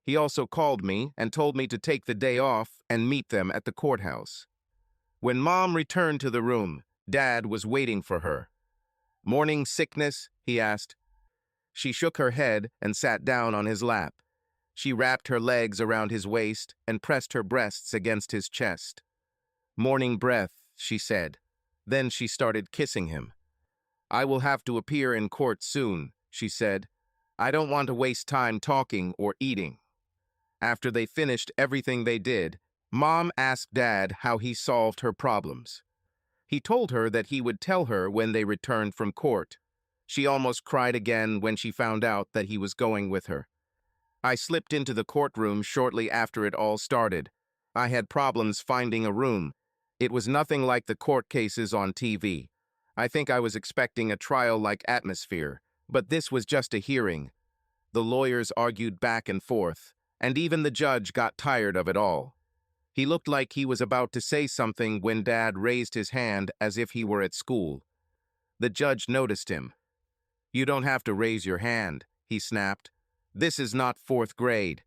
He also called me and told me to take the day off and meet them at the courthouse. When Mom returned to the room, Dad was waiting for her. "Morning sickness?" he asked. She shook her head and sat down on his lap. She wrapped her legs around his waist and pressed her breasts against his chest. "Morning breath," she said. Then she started kissing him. "I will have to appear in court soon," she said. "I don't want to waste time talking or eating." After they finished everything they did, Mom asked Dad how he solved her problems. He told her that he would tell her when they returned from court. She almost cried again when she found out that he was going with her. I slipped into the courtroom shortly after it all started. I had problems finding a room. It was nothing like the court cases on TV. I think I was expecting a trial-like atmosphere, but this was just a hearing. The lawyers argued back and forth, and even the judge got tired of it all. He looked like he was about to say something when Dad raised his hand as if he were at school. The judge noticed him. "You don't have to raise your hand," he snapped. "This is not fourth grade."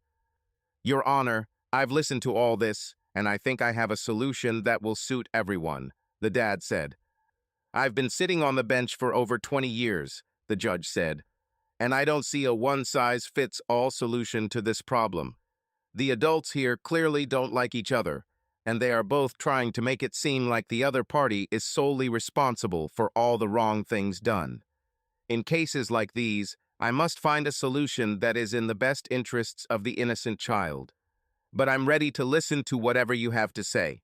"Your Honor, I've listened to all this, and I think I have a solution that will suit everyone," the dad said. "I've been sitting on the bench for over 20 years, the judge said, "and I don't see a one-size-fits-all solution to this problem. The adults here clearly don't like each other, and they are both trying to make it seem like the other party is solely responsible for all the wrong things done. In cases like these, I must find a solution that is in the best interests of the innocent child. But I'm ready to listen to whatever you have to say."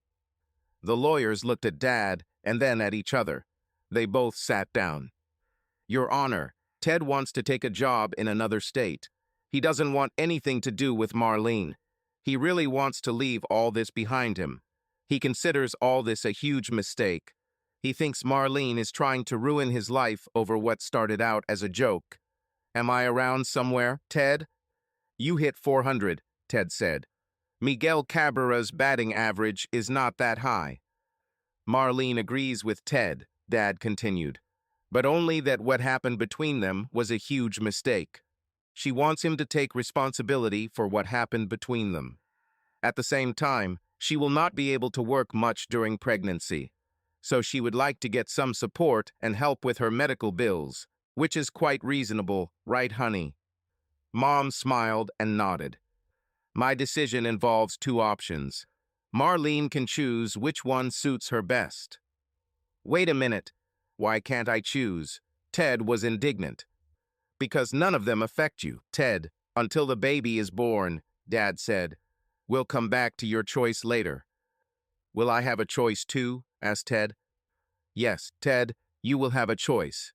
The lawyers looked at Dad and then at each other. They both sat down. "Your Honor, Ted wants to take a job in another state. He doesn't want anything to do with Marlene. He really wants to leave all this behind him. He considers all this a huge mistake. He thinks Marlene is trying to ruin his life over what started out as a joke. Am I around somewhere, Ted?" "You hit 400, Ted said. "Miguel Cabrera's batting average is not that high." "Marlene agrees with Ted," Dad continued, "but only that what happened between them was a huge mistake. She wants him to take responsibility for what happened between them. At the same time, she will not be able to work much during pregnancy, so she would like to get some support and help with her medical bills, which is quite reasonable, right, honey?" Mom smiled and nodded. "My decision involves two options. Marlene can choose which one suits her best." "Wait a minute. Why can't I choose?" Ted was indignant. "Because none of them affect you, Ted, until the baby is born," Dad said. "We'll come back to your choice later." "Will I have a choice too?" asked Ted. "Yes, Ted, you will have a choice."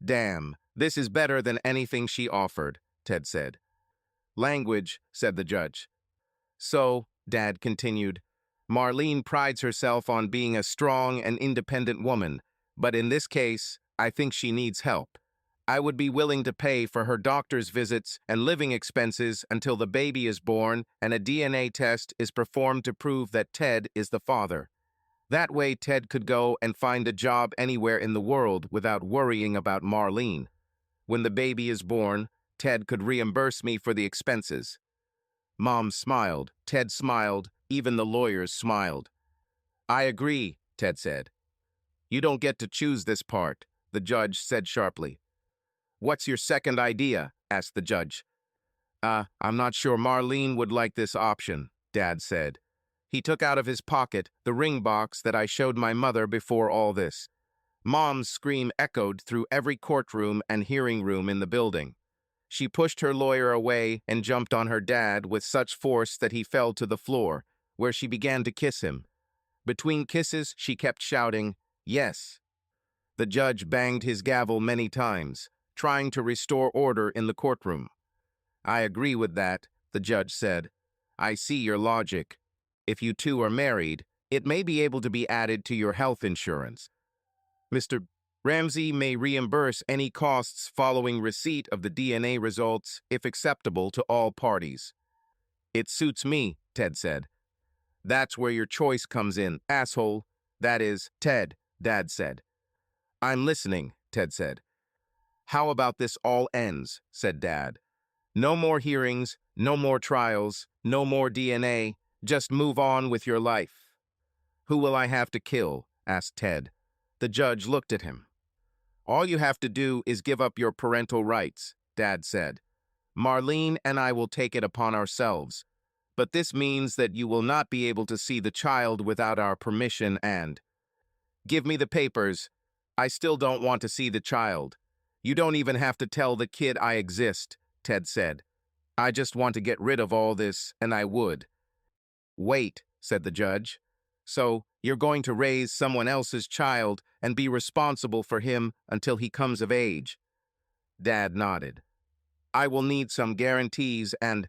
"Damn, this is better than anything she offered," Ted said. "Language," said the judge. "So," Dad continued, "Marlene prides herself on being a strong and independent woman, but in this case, I think she needs help. I would be willing to pay for her doctor's visits and living expenses until the baby is born and a DNA test is performed to prove that Ted is the father. That way, Ted could go and find a job anywhere in the world without worrying about Marlene. When the baby is born, Ted could reimburse me for the expenses." Mom smiled, Ted smiled, even the lawyers smiled. "I agree," Ted said. "You don't get to choose this part," the judge said sharply. "What's your second idea?" asked the judge. I'm not sure Marlene would like this option," Dad said. He took out of his pocket the ring box that I showed my mother before all this. Mom's scream echoed through every courtroom and hearing room in the building. She pushed her lawyer away and jumped on her dad with such force that he fell to the floor, where she began to kiss him. Between kisses, she kept shouting, "Yes." The judge banged his gavel many times, trying to restore order in the courtroom. "I agree with that," the judge said. "I see your logic. If you two are married, it may be able to be added to your health insurance. Mr. Ramsey may reimburse any costs following receipt of the DNA results if acceptable to all parties." "It suits me," Ted said. "That's where your choice comes in, asshole. That is, Ted," Dad said. "I'm listening," Ted said. "How about this all ends?" said Dad. "No more hearings, no more trials, no more DNA. Just move on with your life." "Who will I have to kill?" asked Ted. The judge looked at him. "All you have to do is give up your parental rights," Dad said. "Marlene and I will take it upon ourselves. But this means that you will not be able to see the child without our permission and—" "Give me the papers. I still don't want to see the child. You don't even have to tell the kid I exist," Ted said. "I just want to get rid of all this, and I would." "Wait," said the judge. "So, you're going to raise someone else's child and be responsible for him until he comes of age. Dad nodded. I will need some guarantees and—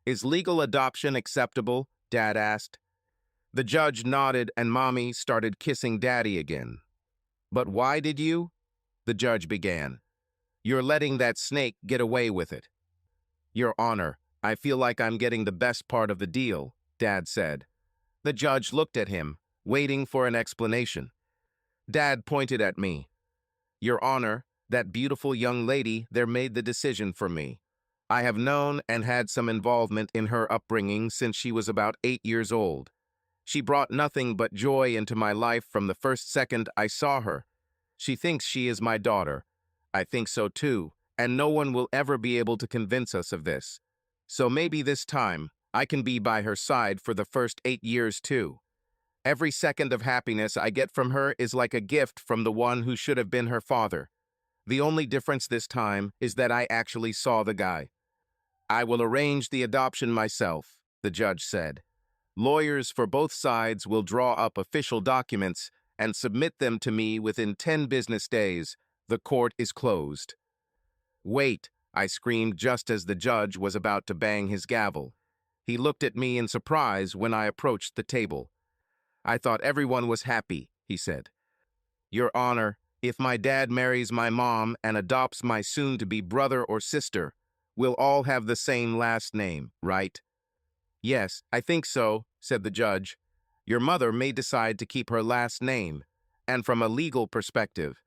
Is legal adoption acceptable? Dad asked. The judge nodded and Mommy started kissing Daddy again. But why did you? The judge began. You're letting that snake get away with it. Your Honor, I feel like I'm getting the best part of the deal, Dad said. The judge looked at him, waiting for an explanation. Dad pointed at me. Your Honor, that beautiful young lady there made the decision for me. I have known and had some involvement in her upbringing since she was about 8 years old. She brought nothing but joy into my life from the first second I saw her. She thinks she is my daughter. I think so too, and no one will ever be able to convince us of this. So maybe this time, I can be by her side for the first 8 years too. Every second of happiness I get from her is like a gift from the one who should have been her father. The only difference this time is that I actually saw the guy. I will arrange the adoption myself, the judge said. Lawyers for both sides will draw up official documents and submit them to me within 10 business days. The court is closed. Wait, I screamed just as the judge was about to bang his gavel. He looked at me in surprise when I approached the table. I thought everyone was happy, he said. Your Honor, if my dad marries my mom and adopts my soon-to-be brother or sister, we'll all have the same last name, right? Yes, I think so, said the judge. Your mother may decide to keep her last name, and from a legal perspective,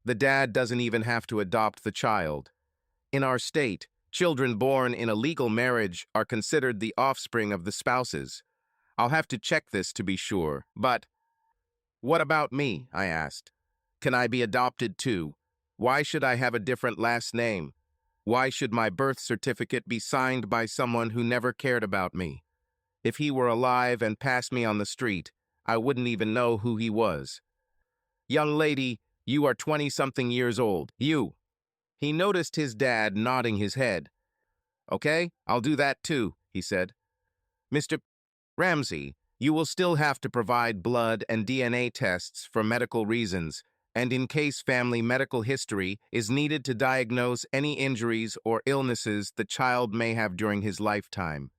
the dad doesn't even have to adopt the child. In our state, children born in a legal marriage are considered the offspring of the spouses. I'll have to check this to be sure, but— What about me? I asked. Can I be adopted too? Why should I have a different last name? Why should my birth certificate be signed by someone who never cared about me? If he were alive and passed me on the street, I wouldn't even know who he was. Young lady, you are 20-something years old. You. He noticed his dad nodding his head. Okay, I'll do that too, he said. Mr. Ramsey, you will still have to provide blood and DNA tests for medical reasons, and in case family medical history is needed to diagnose any injuries or illnesses the child may have during his lifetime.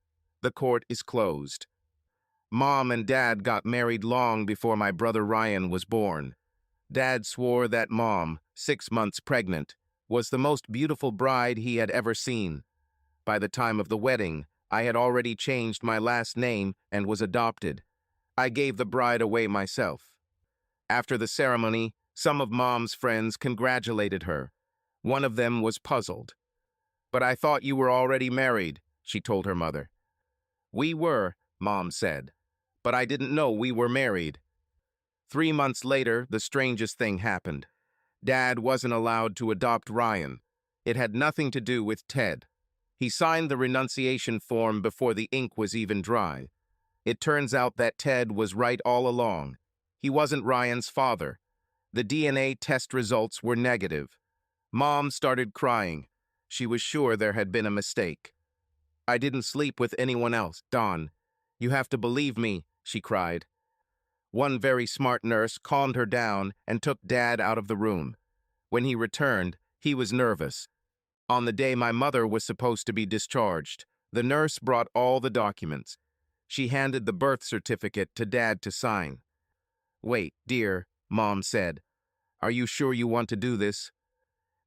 The court is closed. Mom and Dad got married long before my brother Ryan was born. Dad swore that Mom, 6 months pregnant, was the most beautiful bride he had ever seen. By the time of the wedding, I had already changed my last name and was adopted. I gave the bride away myself. After the ceremony, some of Mom's friends congratulated her. One of them was puzzled. But I thought you were already married, she told her mother. We were, Mom said, but I didn't know we were married. 3 months later, the strangest thing happened. Dad wasn't allowed to adopt Ryan. It had nothing to do with Ted. He signed the renunciation form before the ink was even dry. It turns out that Ted was right all along. He wasn't Ryan's father. The DNA test results were negative. Mom started crying. She was sure there had been a mistake. I didn't sleep with anyone else, Dawn. You have to believe me, she cried. One very smart nurse calmed her down and took Dad out of the room. When he returned, he was nervous. On the day my mother was supposed to be discharged, the nurse brought all the documents. She handed the birth certificate to Dad to sign. Wait, dear, Mom said. Are you sure you want to do this?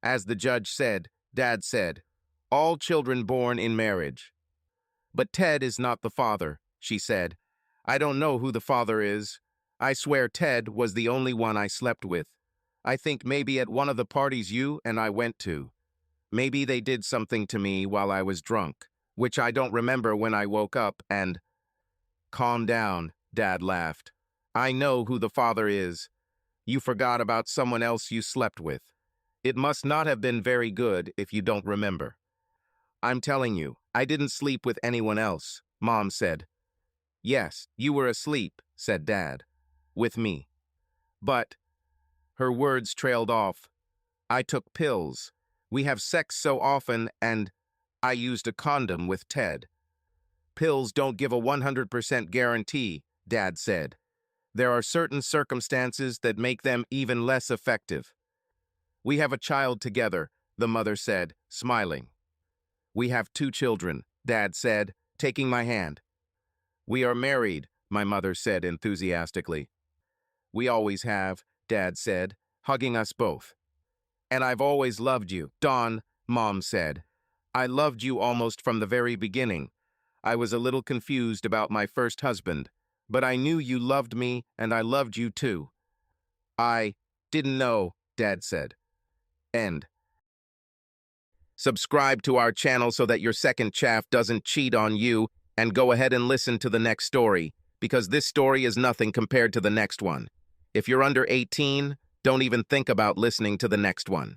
As the judge said, Dad said, all children born in marriage. But Ted is not the father, she said. I don't know who the father is. I swear Ted was the only one I slept with. I think maybe at one of the parties you and I went to. Maybe they did something to me while I was drunk, which I don't remember when I woke up and— Calm down, Dad laughed. I know who the father is. You forgot about someone else you slept with. It must not have been very good if you don't remember. I'm telling you, I didn't sleep with anyone else, Mom said. Yes, you were asleep, said Dad. With me. But— Her words trailed off. I took pills. We have sex so often and I used a condom with Ted. Pills don't give a 100% guarantee, Dad said. There are certain circumstances that make them even less effective. We have a child together, the mother said, smiling. We have 2 children, Dad said, taking my hand. We are married, my mother said enthusiastically. We always have, Dad said, hugging us both. And I've always loved you, Dawn, Mom said. I loved you almost from the very beginning. I was a little confused about my first husband, but I knew you loved me and I loved you too. I didn't know, Dad said. End. Subscribe to our channel so that your second chaff doesn't cheat on you, and go ahead and listen to the next story, because this story is nothing compared to the next one. If you're under 18, don't even think about listening to the next one.